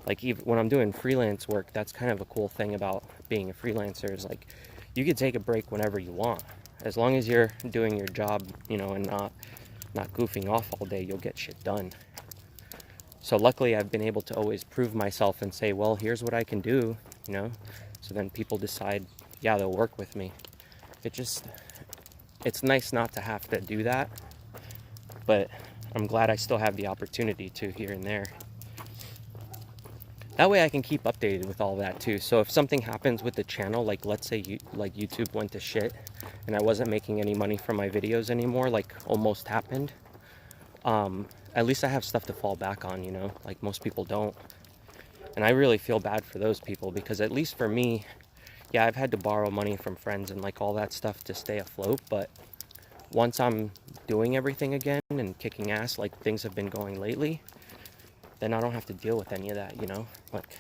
Like even when I'm doing freelance work, that's kind of a cool thing about being a freelancer, is like you can take a break whenever you want. As long as you're doing your job, and not goofing off all day, you'll get shit done. So luckily I've been able to always prove myself and say, well, here's what I can do, So then people decide, yeah, they'll work with me. It's nice not to have to do that, but I'm glad I still have the opportunity to here and there. That way I can keep updated with all that too. So if something happens with the channel, like let's say YouTube went to shit and I wasn't making any money from my videos anymore, like almost happened, at least I have stuff to fall back on, like most people don't. And I really feel bad for those people, because at least for me, yeah, I've had to borrow money from friends and like all that stuff to stay afloat. But once I'm doing everything again and kicking ass like things have been going lately, then I don't have to deal with any of that, like,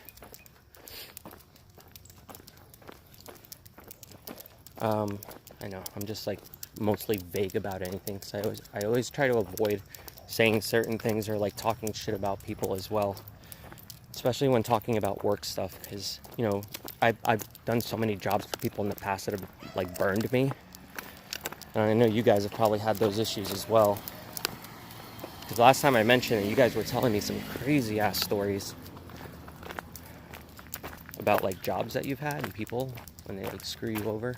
I know I'm just like mostly vague about anything, because I always try to avoid saying certain things or like talking shit about people as well, especially when talking about work stuff, because I've done so many jobs for people in the past that have like burned me, and I know you guys have probably had those issues as well, because last time I mentioned it, you guys were telling me some crazy ass stories about like jobs that you've had and people when they like screw you over.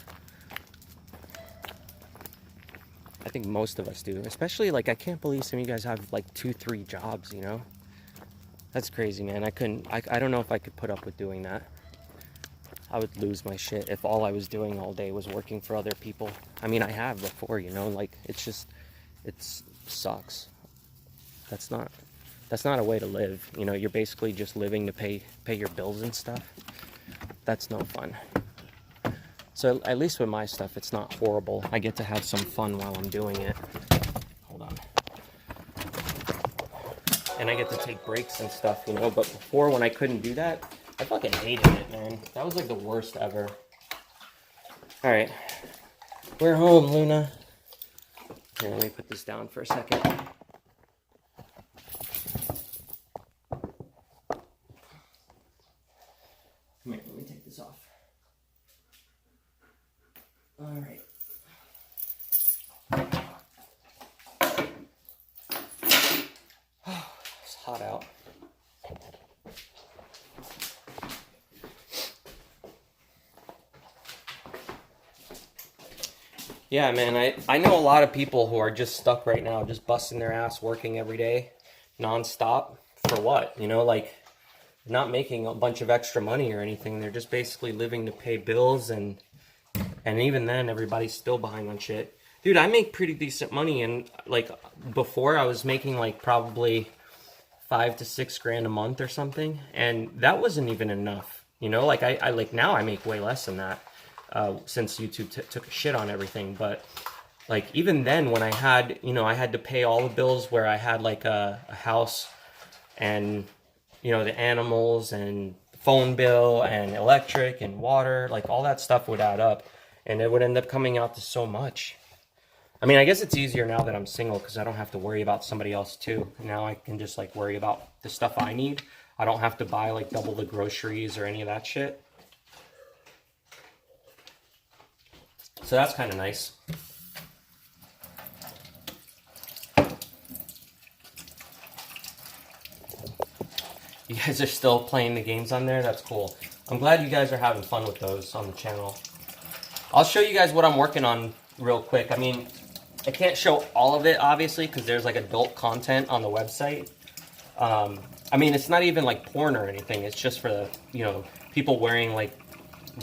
I think most of us do, especially like I can't believe some of you guys have like 2-3 jobs, That's crazy, man. I don't know if I could put up with doing that. I would lose my shit if all I was doing all day was working for other people. I mean, I have before, like it sucks. That's not a way to live. You're basically just living to pay your bills and stuff. That's no fun. So at least with my stuff, it's not horrible. I get to have some fun while I'm doing it. Hold on. And I get to take breaks and stuff, But before, when I couldn't do that, I fucking hated it, man. That was like the worst ever. All right. We're home, Luna. Here, let me put this down for a second. Come here, let me take this off. All right. It's hot out. Yeah, man, I know a lot of people who are just stuck right now, just busting their ass, working every day, nonstop. For what? Like, not making a bunch of extra money or anything. They're just basically living to pay bills, and even then, everybody's still behind on shit. Dude, I make pretty decent money, and like before, I was making like probably $5 to $6 grand a month or something, and that wasn't even enough. Like I like now I make way less than that since YouTube took a shit on everything. But like even then, when I had I had to pay all the bills, where I had like a house and the animals and phone bill and electric and water, like all that stuff would add up, and it would end up coming out to so much. I mean, I guess it's easier now that I'm single, because I don't have to worry about somebody else too. Now I can just like worry about the stuff I need. I don't have to buy like double the groceries or any of that shit. So that's kind of nice. You guys are still playing the games on there? That's cool. I'm glad you guys are having fun with those on the channel. I'll show you guys what I'm working on real quick. I mean, I can't show all of it, obviously, because there's like adult content on the website. I mean, it's not even like porn or anything. It's just for the, people wearing like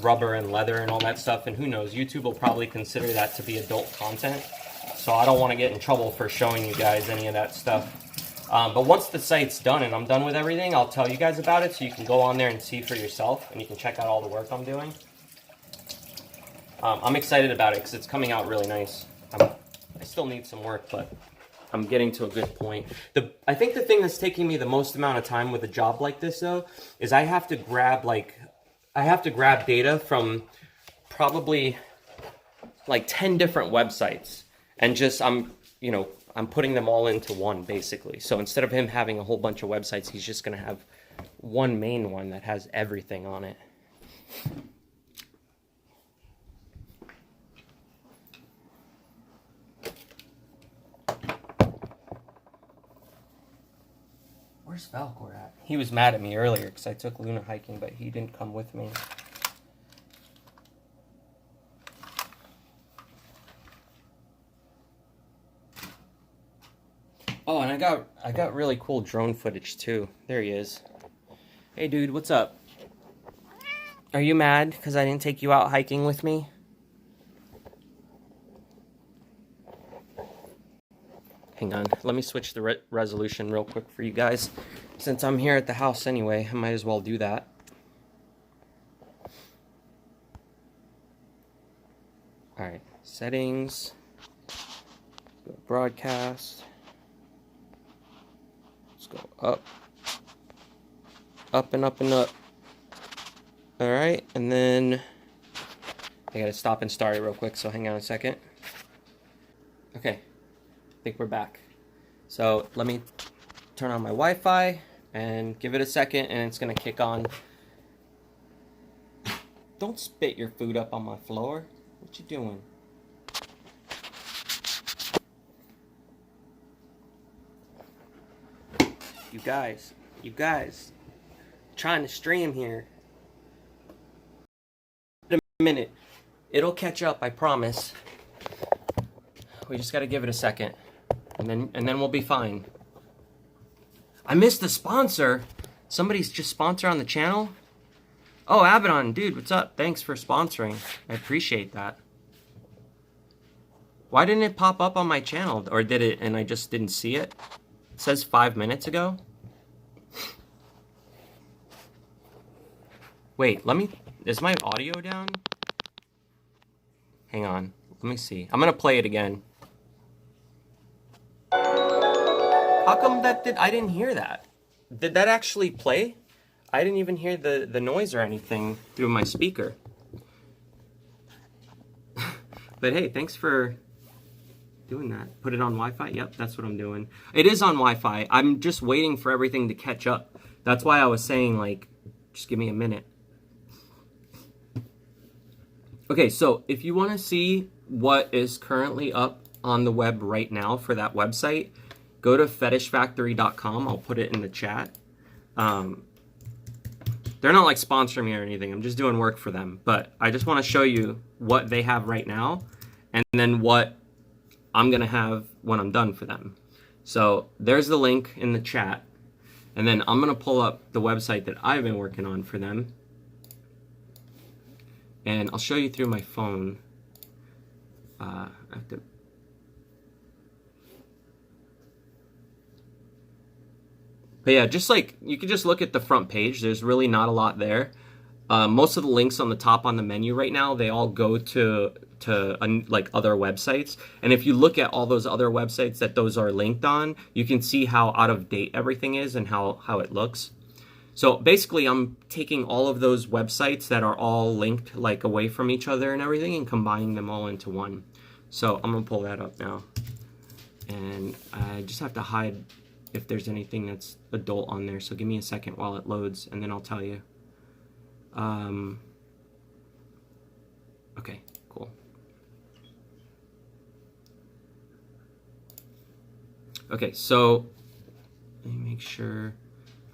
rubber and leather and all that stuff. And who knows, YouTube will probably consider that to be adult content. So I don't want to get in trouble for showing you guys any of that stuff. But once the site's done and I'm done with everything, I'll tell you guys about it so you can go on there and see for yourself and you can check out all the work I'm doing. I'm excited about it because it's coming out really nice. I still need some work, but I'm getting to a good point. I think the thing that's taking me the most amount of time with a job like this, though, is I have to grab data from probably like 10 different websites, and just I'm putting them all into one, basically. So instead of him having a whole bunch of websites, he's just gonna have one main one that has everything on it. Where's Falcor at? He was mad at me earlier because I took Luna hiking, but he didn't come with me. Oh, and I got really cool drone footage too. There he is. Hey dude, what's up? Are you mad because I didn't take you out hiking with me? Hang on, let me switch the resolution real quick for you guys. Since I'm here at the house anyway, I might as well do that. Alright, settings, go broadcast, let's go up, up and up and up. Alright, and then I gotta stop and start it real quick, so hang on a second. Okay. I think we're back. So let me turn on my Wi-Fi and give it a second and it's gonna kick on. Don't spit your food up on my floor. What you doing? You guys, trying to stream here. In a minute, it'll catch up, I promise. We just gotta give it a second. And then we'll be fine. I missed the sponsor. Somebody's just sponsor on the channel. Oh, Abaddon, dude, what's up? Thanks for sponsoring. I appreciate that. Why didn't it pop up on my channel? Or did it and I just didn't see it? It says 5 minutes ago. Wait, is my audio down? Hang on, let me see. I'm gonna play it again. How come I didn't hear that? Did that actually play? I didn't even hear the noise or anything through my speaker. But hey, thanks for doing that. Put it on Wi-Fi? Yep, that's what I'm doing. It is on Wi-Fi. I'm just waiting for everything to catch up. That's why I was saying, like, just give me a minute. Okay, so if you want to see what is currently up on the web right now for that website, go to fetishfactory.com. I'll put it in the chat. They're not like sponsoring me or anything. I'm just doing work for them. But I just want to show you what they have right now and then what I'm going to have when I'm done for them. So there's the link in the chat. And then I'm going to pull up the website that I've been working on for them. And I'll show you through my phone. I have to... But yeah, just like, you can just look at the front page. There's really not a lot there. Most of the links on the top on the menu right now, they all go to like other websites. And if you look at all those other websites that those are linked on, you can see how out of date everything is and how it looks. So basically, I'm taking all of those websites that are all linked like away from each other and everything and combining them all into one. So I'm gonna pull that up now. And I just have to hide if there's anything that's adult on there. So give me a second while it loads and then I'll tell you. Okay, cool. Okay, so let me make sure.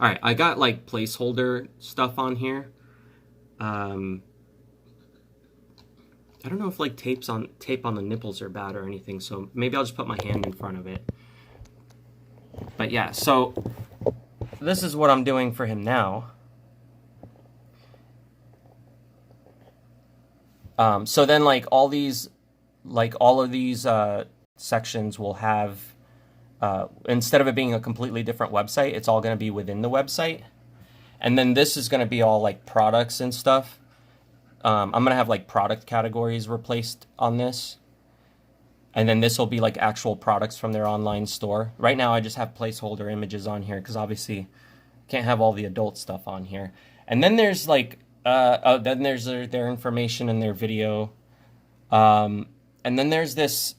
All right, I got like placeholder stuff on here. I don't know if like tape on the nipples are bad or anything, so maybe I'll just put my hand in front of it. But yeah, so this is what I'm doing for him now. So then like all of these sections will have instead of it being a completely different website, it's all going to be within the website. And then this is going to be all like products and stuff. I'm going to have like product categories replaced on this. And then this will be like actual products from their online store. Right now I just have placeholder images on here because obviously can't have all the adult stuff on here. And then there's like, then there's their information and their video. And then there's this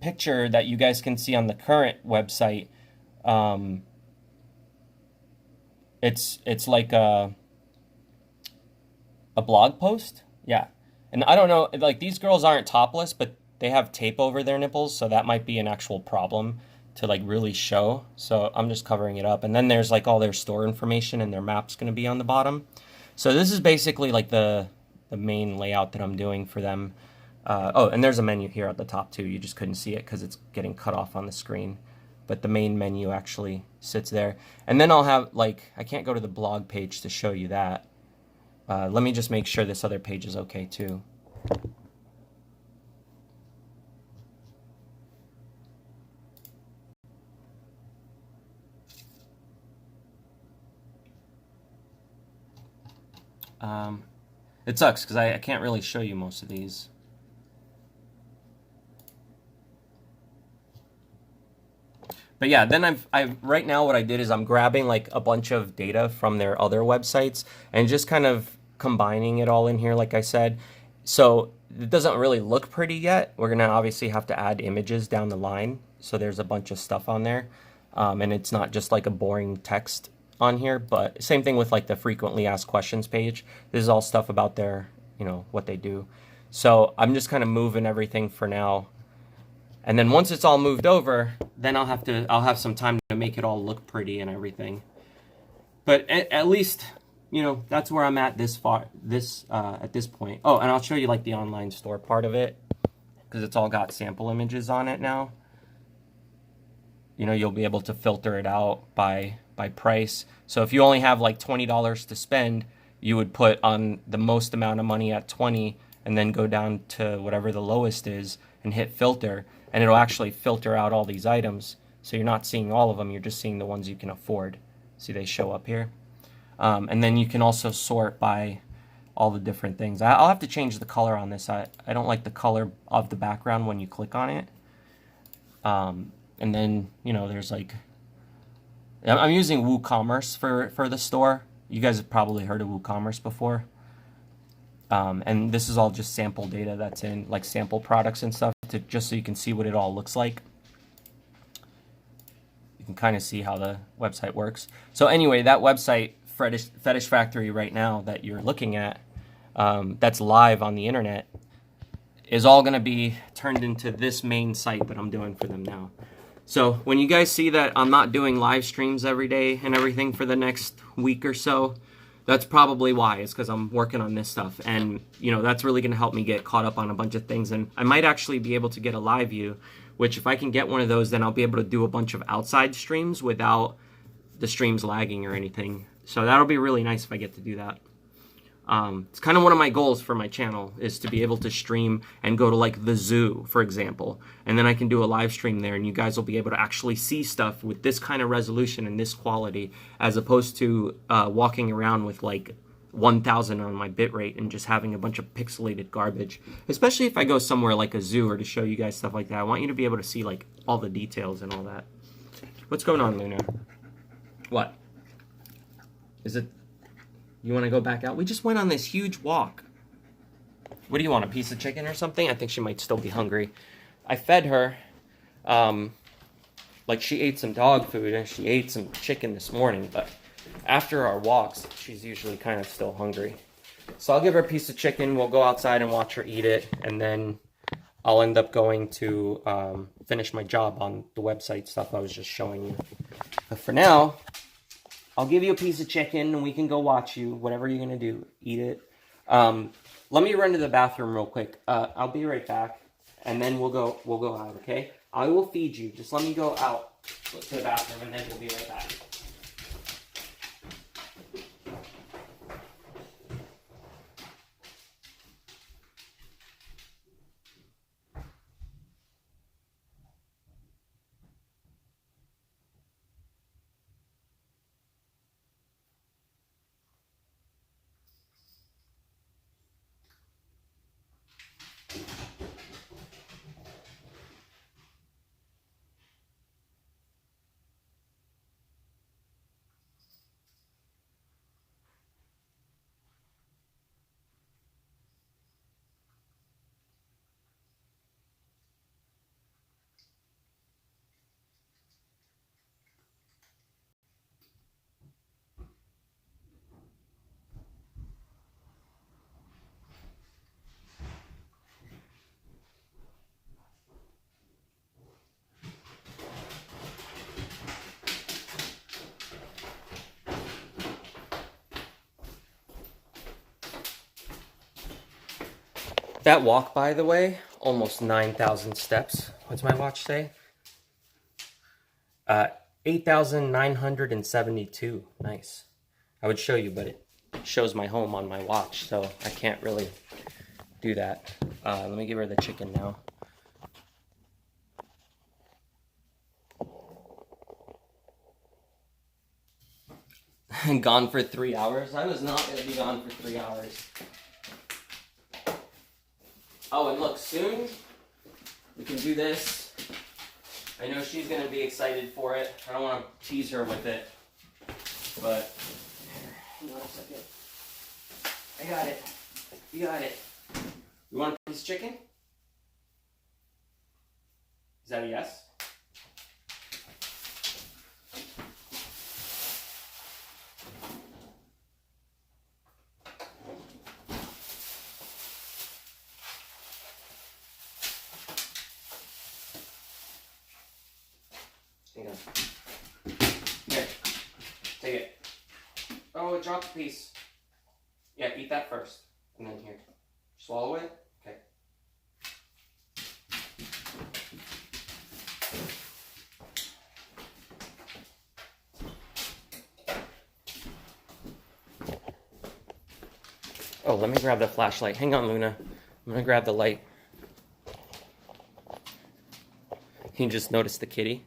picture that you guys can see on the current website. It's like a blog post. Yeah. And I don't know, like these girls aren't topless, but they have tape over their nipples, so that might be an actual problem to like really show. So I'm just covering it up. And then there's like all their store information and their map's going to be on the bottom. So this is basically like the main layout that I'm doing for them. Oh, and there's a menu here at the top too. You just couldn't see it because it's getting cut off on the screen. But the main menu actually sits there. And then I'll have like, I can't go to the blog page to show you that. Let me just make sure this other page is okay too. It sucks because I can't really show you most of these. But yeah, then I've right now what I did is I'm grabbing like a bunch of data from their other websites and just kind of combining it all in here, like I said. So it doesn't really look pretty yet. We're gonna obviously have to add images down the line. So there's a bunch of stuff on there. And it's not just like a boring text on here, but same thing with like the frequently asked questions page. This is all stuff about their, you know, what they do. So I'm just kind of moving everything for now. And then once it's all moved over, then I'll have some time to make it all look pretty and everything. But at least, you know, that's where I'm at at this point. Oh, and I'll show you like the online store part of it because it's all got sample images on it now. You know, you'll be able to filter it out by price. So if you only have like $20 to spend, you would put on the most amount of money at 20 and then go down to whatever the lowest is and hit filter, and it'll actually filter out all these items. So you're not seeing all of them, you're just seeing the ones you can afford. See, they show up here. And then you can also sort by all the different things. I'll have to change the color on this. I don't like the color of the background when you click on it. And then, you know, there's like, I'm using WooCommerce for the store. You guys have probably heard of WooCommerce before. And this is all just sample data that's in like sample products and stuff just so you can see what it all looks like. You can kind of see how the website works. So anyway, that website, Fetish Factory right now that you're looking at, that's live on the internet, is all going to be turned into this main site that I'm doing for them now. So when you guys see that I'm not doing live streams every day and everything for the next week or so, that's probably why. It's because I'm working on this stuff. And, you know, that's really going to help me get caught up on a bunch of things. And I might actually be able to get a live view, which if I can get one of those, then I'll be able to do a bunch of outside streams without the streams lagging or anything. So that'll be really nice if I get to do that. It's kind of one of my goals for my channel is to be able to stream and go to like the zoo, for example, and then I can do a live stream there and you guys will be able to actually see stuff with this kind of resolution and this quality as opposed to walking around with like 1000 on my bitrate and just having a bunch of pixelated garbage, especially if I go somewhere like a zoo or to show you guys stuff like that. I want you to be able to see like all the details and all that. What's going on, Luna? What? Is it... You want to go back out? We just went on this huge walk. What do you want, a piece of chicken or something? I think she might still be hungry. I fed her, like she ate some dog food and she ate some chicken this morning, but after our walks, she's usually kind of still hungry. So I'll give her a piece of chicken, we'll go outside and watch her eat it, and then I'll end up going to finish my job on the website stuff I was just showing you. But for now, I'll give you a piece of chicken and we can go watch you. Whatever you're going to do, eat it. Let me run to the bathroom real quick. I'll be right back and then we'll go out, okay? I will feed you. Just let me go out to the bathroom and then we'll be right back. That walk, by the way, almost 9,000 steps. What's my watch say? 8,972. Nice. I would show you, but it shows my home on my watch, so I can't really do that. Let me give her the chicken now. Gone for 3 hours? I was not going to be gone for 3 hours. Oh, and look, soon we can do this. I know she's going to be excited for it. I don't want to tease her with it, but hang on a second. I got it. You got it. You want a piece of chicken? Is that a yes? Hang on. Here. Take it. Oh, it dropped a piece. Yeah, eat that first. And then here. Swallow it. Okay. Oh, let me grab the flashlight. Hang on, Luna. I'm gonna grab the light. You just noticed the kitty?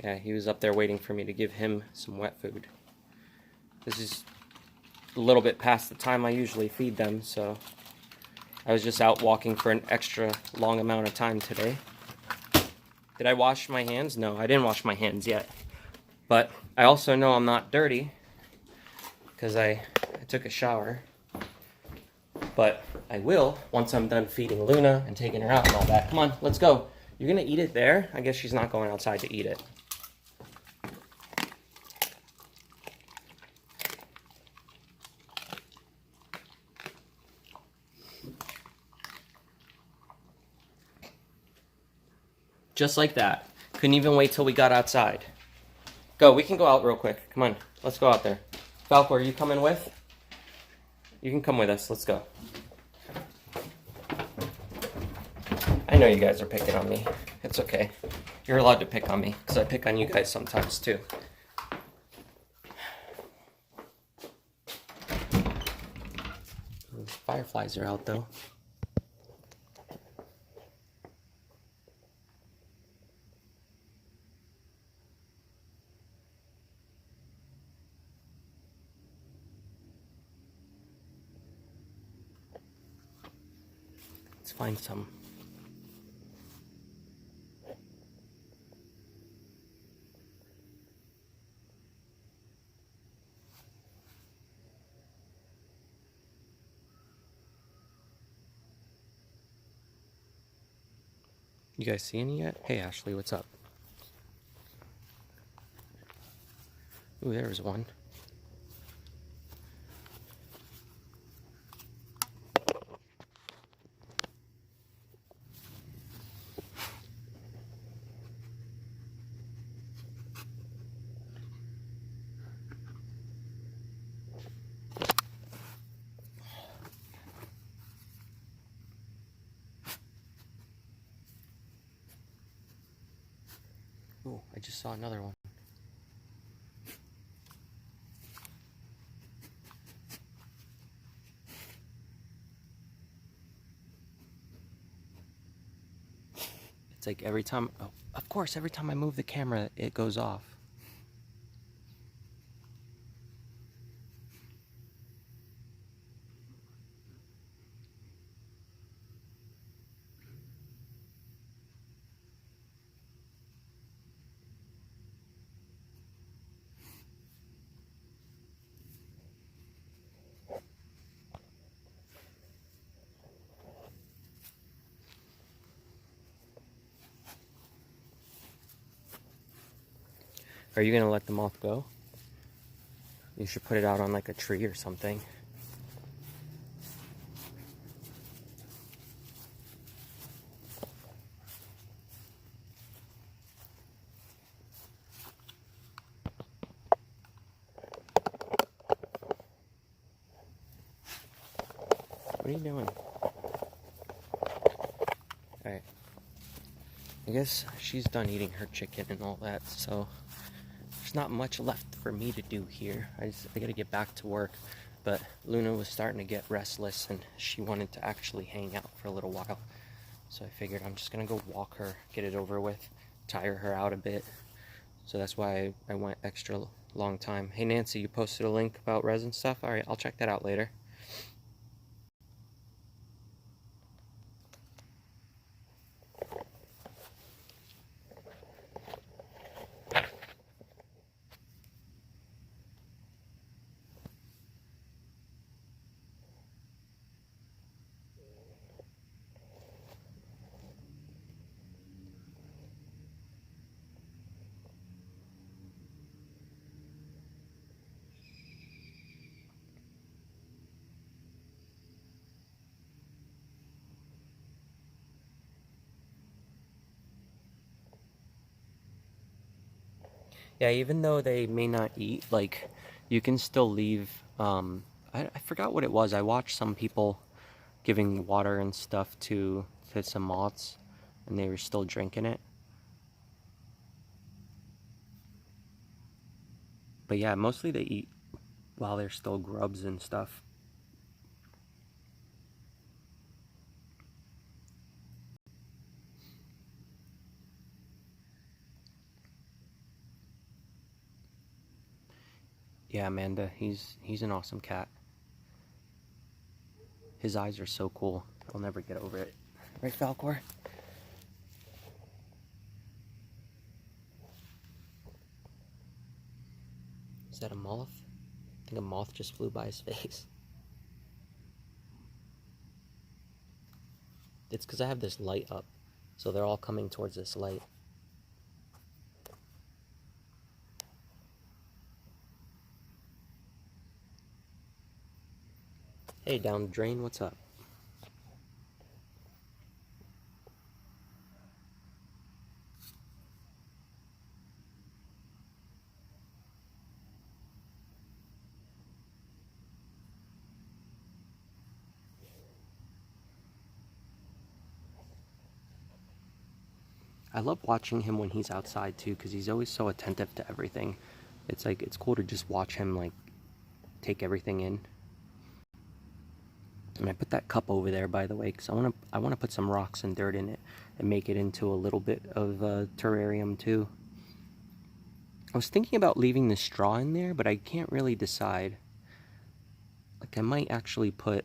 Yeah, he was up there waiting for me to give him some wet food. This is a little bit past the time I usually feed them, so I was just out walking for an extra long amount of time today. Did I wash my hands? No, I didn't wash my hands yet. But I also know I'm not dirty because I took a shower. But I will once I'm done feeding Luna and taking her out and all that. Come on, let's go. You're gonna eat it there? I guess she's not going outside to eat it. Just like that. Couldn't even wait till we got outside. Go, we can go out real quick. Come on, let's go out there. Falco, are you coming with? You can come with us, let's go. I know you guys are picking on me. It's okay. You're allowed to pick on me, because I pick on you guys sometimes too. Those fireflies are out though. Let's find some. You guys see any yet? Hey Ashley, what's up? Ooh, there's one. Oh, I just saw another one. It's like every time, oh, of course, every time I move the camera, it goes off. Are you gonna let the moth go? You should put it out on like a tree or something. What are you doing? Alright. I guess she's done eating her chicken and all that, so there's not much left for me to do here. I gotta get back to work. But Luna was starting to get restless and she wanted to actually hang out for a little while. So I figured I'm just gonna go walk her, get it over with, tire her out a bit. So that's why I went extra long time. Hey Nancy, you posted a link about resin stuff? Alright, I'll check that out later. Yeah, even though they may not eat, like, you can still leave, I forgot what it was. I watched some people giving water and stuff to some moths, and they were still drinking it. But yeah, mostly they eat while they're still grubs and stuff. Yeah, Amanda, he's an awesome cat. His eyes are so cool. I'll never get over it. Right, Falcor? Is that a moth? I think a moth just flew by his face. It's because I have this light up, so they're all coming towards this light. Hey, down the drain, what's up? I love watching him when he's outside too, because he's always so attentive to everything. It's like, it's cool to just watch him like take everything in. And I put that cup over there, by the way, because I want to put some rocks and dirt in it and make it into a little bit of a terrarium too. I was thinking about leaving the straw in there, but I can't really decide. Like, I might actually put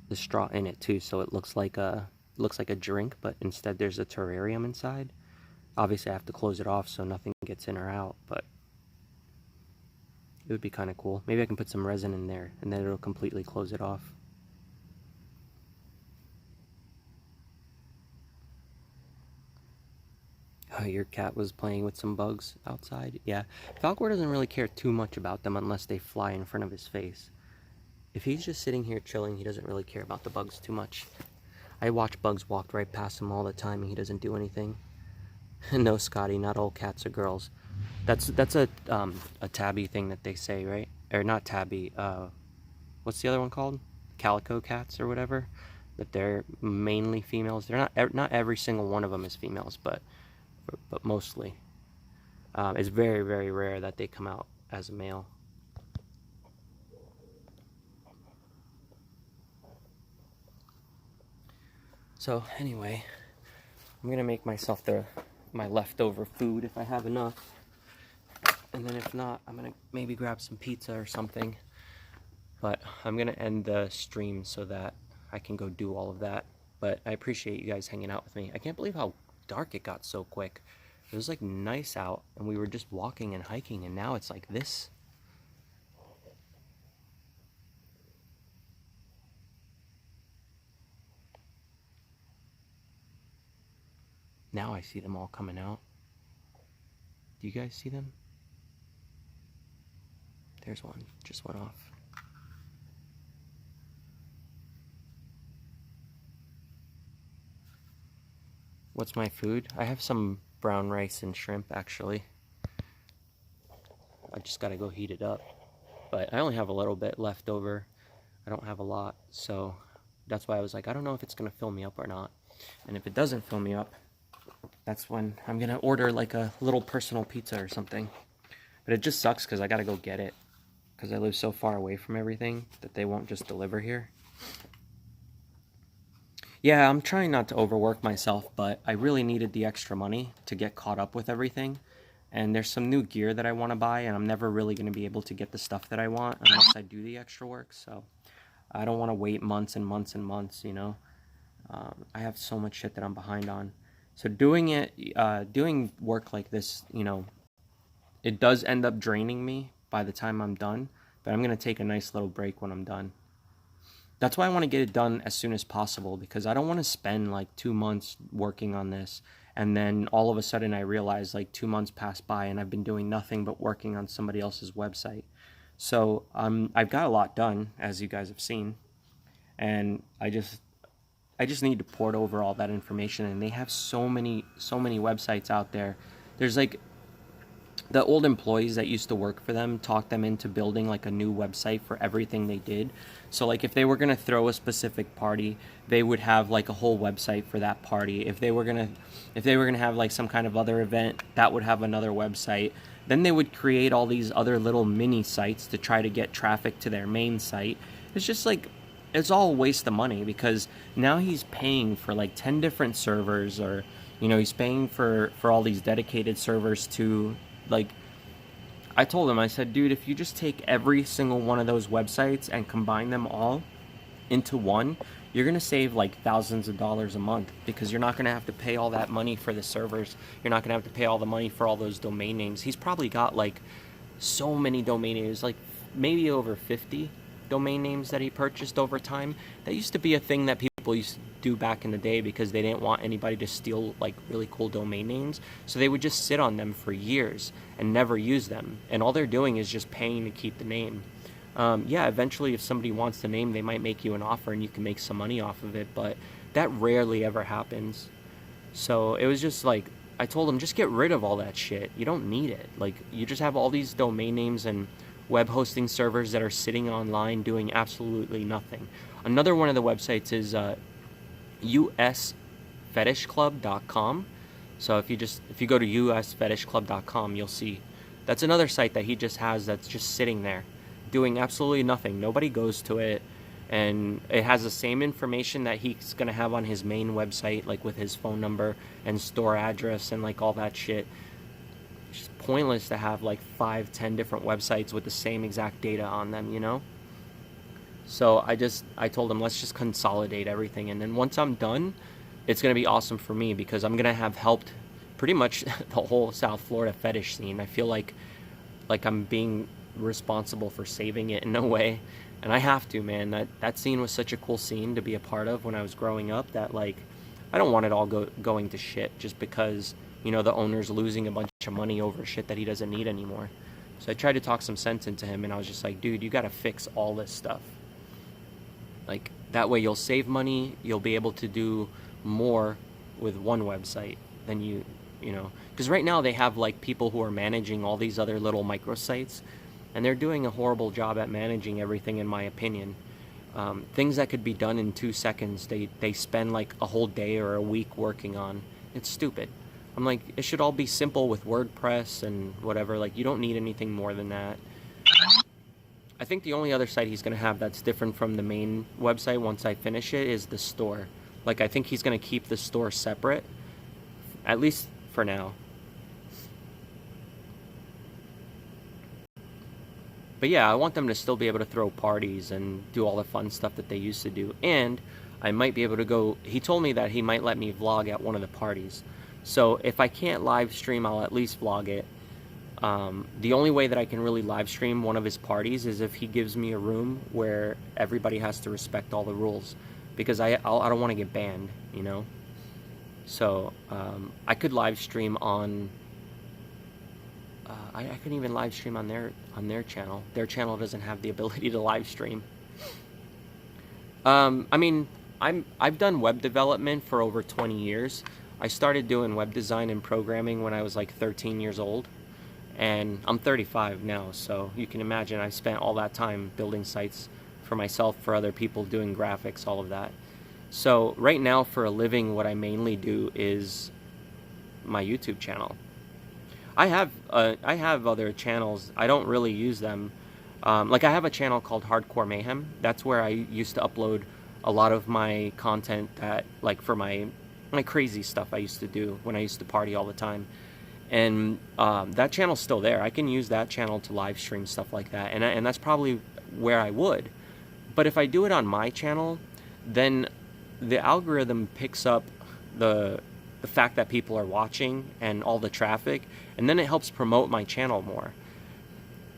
the straw in it too, so it looks like a drink, but instead there's a terrarium inside. Obviously I have to close it off so nothing gets in or out, but it would be kind of cool. Maybe I can put some resin in there and then it'll completely close it off. Oh, your cat was playing with some bugs outside? Yeah, Falcor doesn't really care too much about them unless they fly in front of his face. If he's just sitting here chilling, he doesn't really care about the bugs too much. I watch bugs walk right past him all the time and he doesn't do anything. No, Scotty, not all cats are girls. That's a tabby thing that they say, right? Or not tabby, what's the other one called? Calico cats or whatever? That they're mainly females. They're not every single one of them is females, but mostly. It's very, very rare that they come out as a male. So anyway, I'm gonna make myself my leftover food if I have enough, and then if not, I'm gonna maybe grab some pizza or something. But I'm gonna end the stream so that I can go do all of that. But I appreciate you guys hanging out with me. I can't believe how dark it got so quick. It was like nice out and we were just walking and hiking, and now it's like this. Now I see them all coming out. Do you guys see them? There's one, just went off. What's my food? I have some brown rice and shrimp, actually. I just gotta go heat it up. But I only have a little bit left over. I don't have a lot, so that's why I was like, I don't know if it's gonna fill me up or not. And if it doesn't fill me up, that's when I'm gonna order like a little personal pizza or something. But it just sucks because I gotta go get it, because I live so far away from everything that they won't just deliver here. Yeah, I'm trying not to overwork myself, but I really needed the extra money to get caught up with everything. And there's some new gear that I want to buy, and I'm never really going to be able to get the stuff that I want unless I do the extra work. So I don't want to wait months and months and months, you know. I have so much shit that I'm behind on. So doing work like this, you know, it does end up draining me by the time I'm done, but I'm going to take a nice little break when I'm done. That's why I want to get it done as soon as possible, because I don't want to spend like 2 months working on this and then all of a sudden I realize like 2 months pass by and I've been doing nothing but working on somebody else's website. So I've got a lot done, as you guys have seen, and I just need to port over all that information. And they have so many websites out there. There's like the old employees that used to work for them talked them into building like a new website for everything they did. So like if they were going to throw a specific party, they would have like a whole website for that party. If they were going to have like some kind of other event, that would have another website. Then they would create all these other little mini sites to try to get traffic to their main site. It's just like, it's all a waste of money, because now he's paying for like 10 different servers, or, you know, he's paying for all these dedicated servers to, like, I told him, I said, dude, if you just take every single one of those websites and combine them all into one, you're going to save like thousands of dollars a month, because you're not going to have to pay all that money for the servers. You're not going to have to pay all the money for all those domain names. He's probably got like so many domain names, like maybe over 50 domain names that he purchased over time. That used to be a thing that people used to do back in the day, because they didn't want anybody to steal like really cool domain names. So they would just sit on them for years and never use them. And all they're doing is just paying to keep the name. Yeah, eventually if somebody wants the name, they might make you an offer and you can make some money off of it, but that rarely ever happens. So it was just like, I told him, just get rid of all that shit. You don't need it. Like, you just have all these domain names and web hosting servers that are sitting online doing absolutely nothing. Another one of the websites is usfetishclub.com. So if you go to usfetishclub.com, you'll see that's another site that he just has that's just sitting there doing absolutely nothing. Nobody goes to it, and it has the same information that he's going to have on his main website, like with his phone number and store address and like all that shit. It's just pointless to have like 5-10 different websites with the same exact data on them, you know? So I told him, let's just consolidate everything, and then once I'm done, it's going to be awesome for me, because I'm going to have helped pretty much the whole South Florida fetish scene. I feel like I'm being responsible for saving it in a way, and I have to, man. That scene was such a cool scene to be a part of when I was growing up, that like I don't want it all going to shit just because, you know, the owner's losing a bunch of money over shit that he doesn't need anymore. So I tried to talk some sense into him, and I was just like, dude, you gotta fix all this stuff. Like, that way you'll save money, you'll be able to do more with one website than you know, because right now they have like people who are managing all these other little microsites, and they're doing a horrible job at managing everything, in my opinion. Things that could be done in 2 seconds, they spend like a whole day or a week working on. It's stupid. I'm like, it should all be simple with WordPress and whatever. Like, you don't need anything more than that. I think the only other site he's going to have that's different from the main website once I finish it is the store. Like, I think he's going to keep the store separate, at least for now. But yeah, I want them to still be able to throw parties and do all the fun stuff that they used to do. And I might be able to go, he told me that he might let me vlog at one of the parties. So if I can't live stream, I'll at least vlog it. The only way that I can really live stream one of his parties is if he gives me a room where everybody has to respect all the rules, because I don't want to get banned, you know. So I could live stream on I couldn't even live stream on their channel. Their channel doesn't have the ability to live stream. I mean, I've done web development for over 20 years. I started doing web design and programming when I was like 13 years old, and I'm 35 now, so you can imagine I spent all that time building sites for myself, for other people, doing graphics, all of that. So right now, for a living, what I mainly do is my YouTube channel. I have other channels. I don't really use them. Like I have a channel called Hardcore Mayhem. That's where I used to upload a lot of my content that, like, for my crazy stuff I used to do when I used to party all the time. And that channel's still there. I can use that channel to live stream stuff like that, and that's probably where I would. But if I do it on my channel, then the algorithm picks up the fact that people are watching and all the traffic, and then it helps promote my channel more.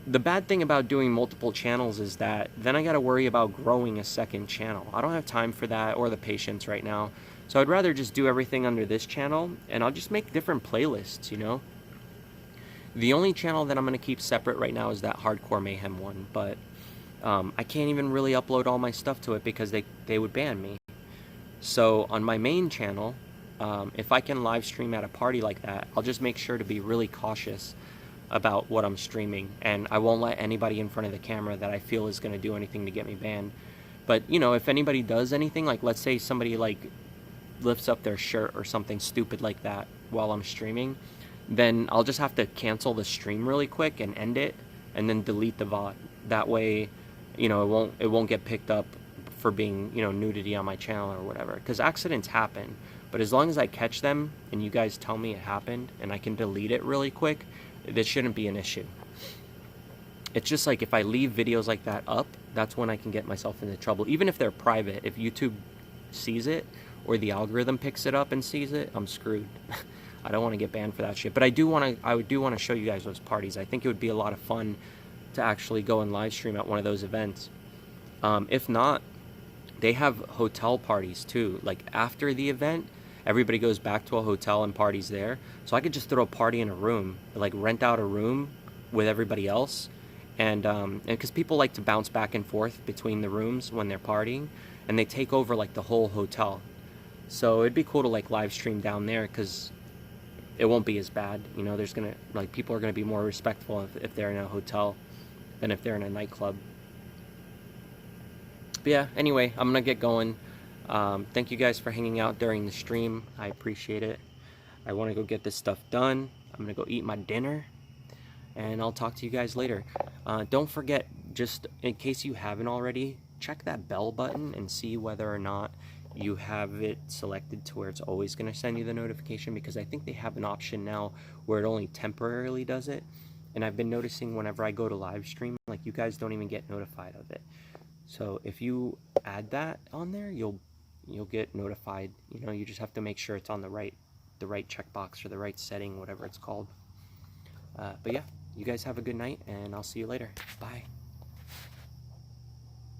The bad thing about doing multiple channels is that then I got to worry about growing a second channel. I don't have time for that or the patience right now. So I'd rather just do everything under this channel, and I'll just make different playlists, you know? The only channel that I'm going to keep separate right now is that Hardcore Mayhem one, but I can't even really upload all my stuff to it because they would ban me. So on my main channel, if I can live stream at a party like that, I'll just make sure to be really cautious about what I'm streaming, and I won't let anybody in front of the camera that I feel is going to do anything to get me banned. But, you know, if anybody does anything, like let's say somebody like lifts up their shirt or something stupid like that while I'm streaming, then I'll just have to cancel the stream really quick and end it, and then delete the VOD. That way, you know, it won't get picked up for being, you know, nudity on my channel or whatever, because accidents happen. But as long as I catch them and you guys tell me it happened and I can delete it really quick, this shouldn't be an issue. It's just like if I leave videos like that up, that's when I can get myself into trouble. Even if they're private, if YouTube sees it or the algorithm picks it up and sees it, I'm screwed. I don't want to get banned for that shit. But I do want to show you guys those parties. I think it would be a lot of fun to actually go and live stream at one of those events. If not, they have hotel parties too. Like after the event, everybody goes back to a hotel and parties there. So I could just throw a party in a room, like rent out a room with everybody else. And because people like to bounce back and forth between the rooms when they're partying, and they take over like the whole hotel. So it'd be cool to like live stream down there, because it won't be as bad. You know, there's gonna, like, people are gonna be more respectful if they're in a hotel than if they're in a nightclub. But yeah, anyway, I'm gonna get going. Thank you guys for hanging out during the stream. I appreciate it. I want to go get this stuff done. I'm gonna go eat my dinner, and I'll talk to you guys later. Don't forget, just in case you haven't already, check that bell button and see whether or not you have it selected to where it's always going to send you the notification, because I think they have an option now where it only temporarily does it. And I've been noticing whenever I go to live stream, like, you guys don't even get notified of it. So if you add that on there, you'll get notified. You know, you just have to make sure it's on the right checkbox or the right setting, whatever it's called. But yeah, you guys have a good night, and I'll see you later. Bye.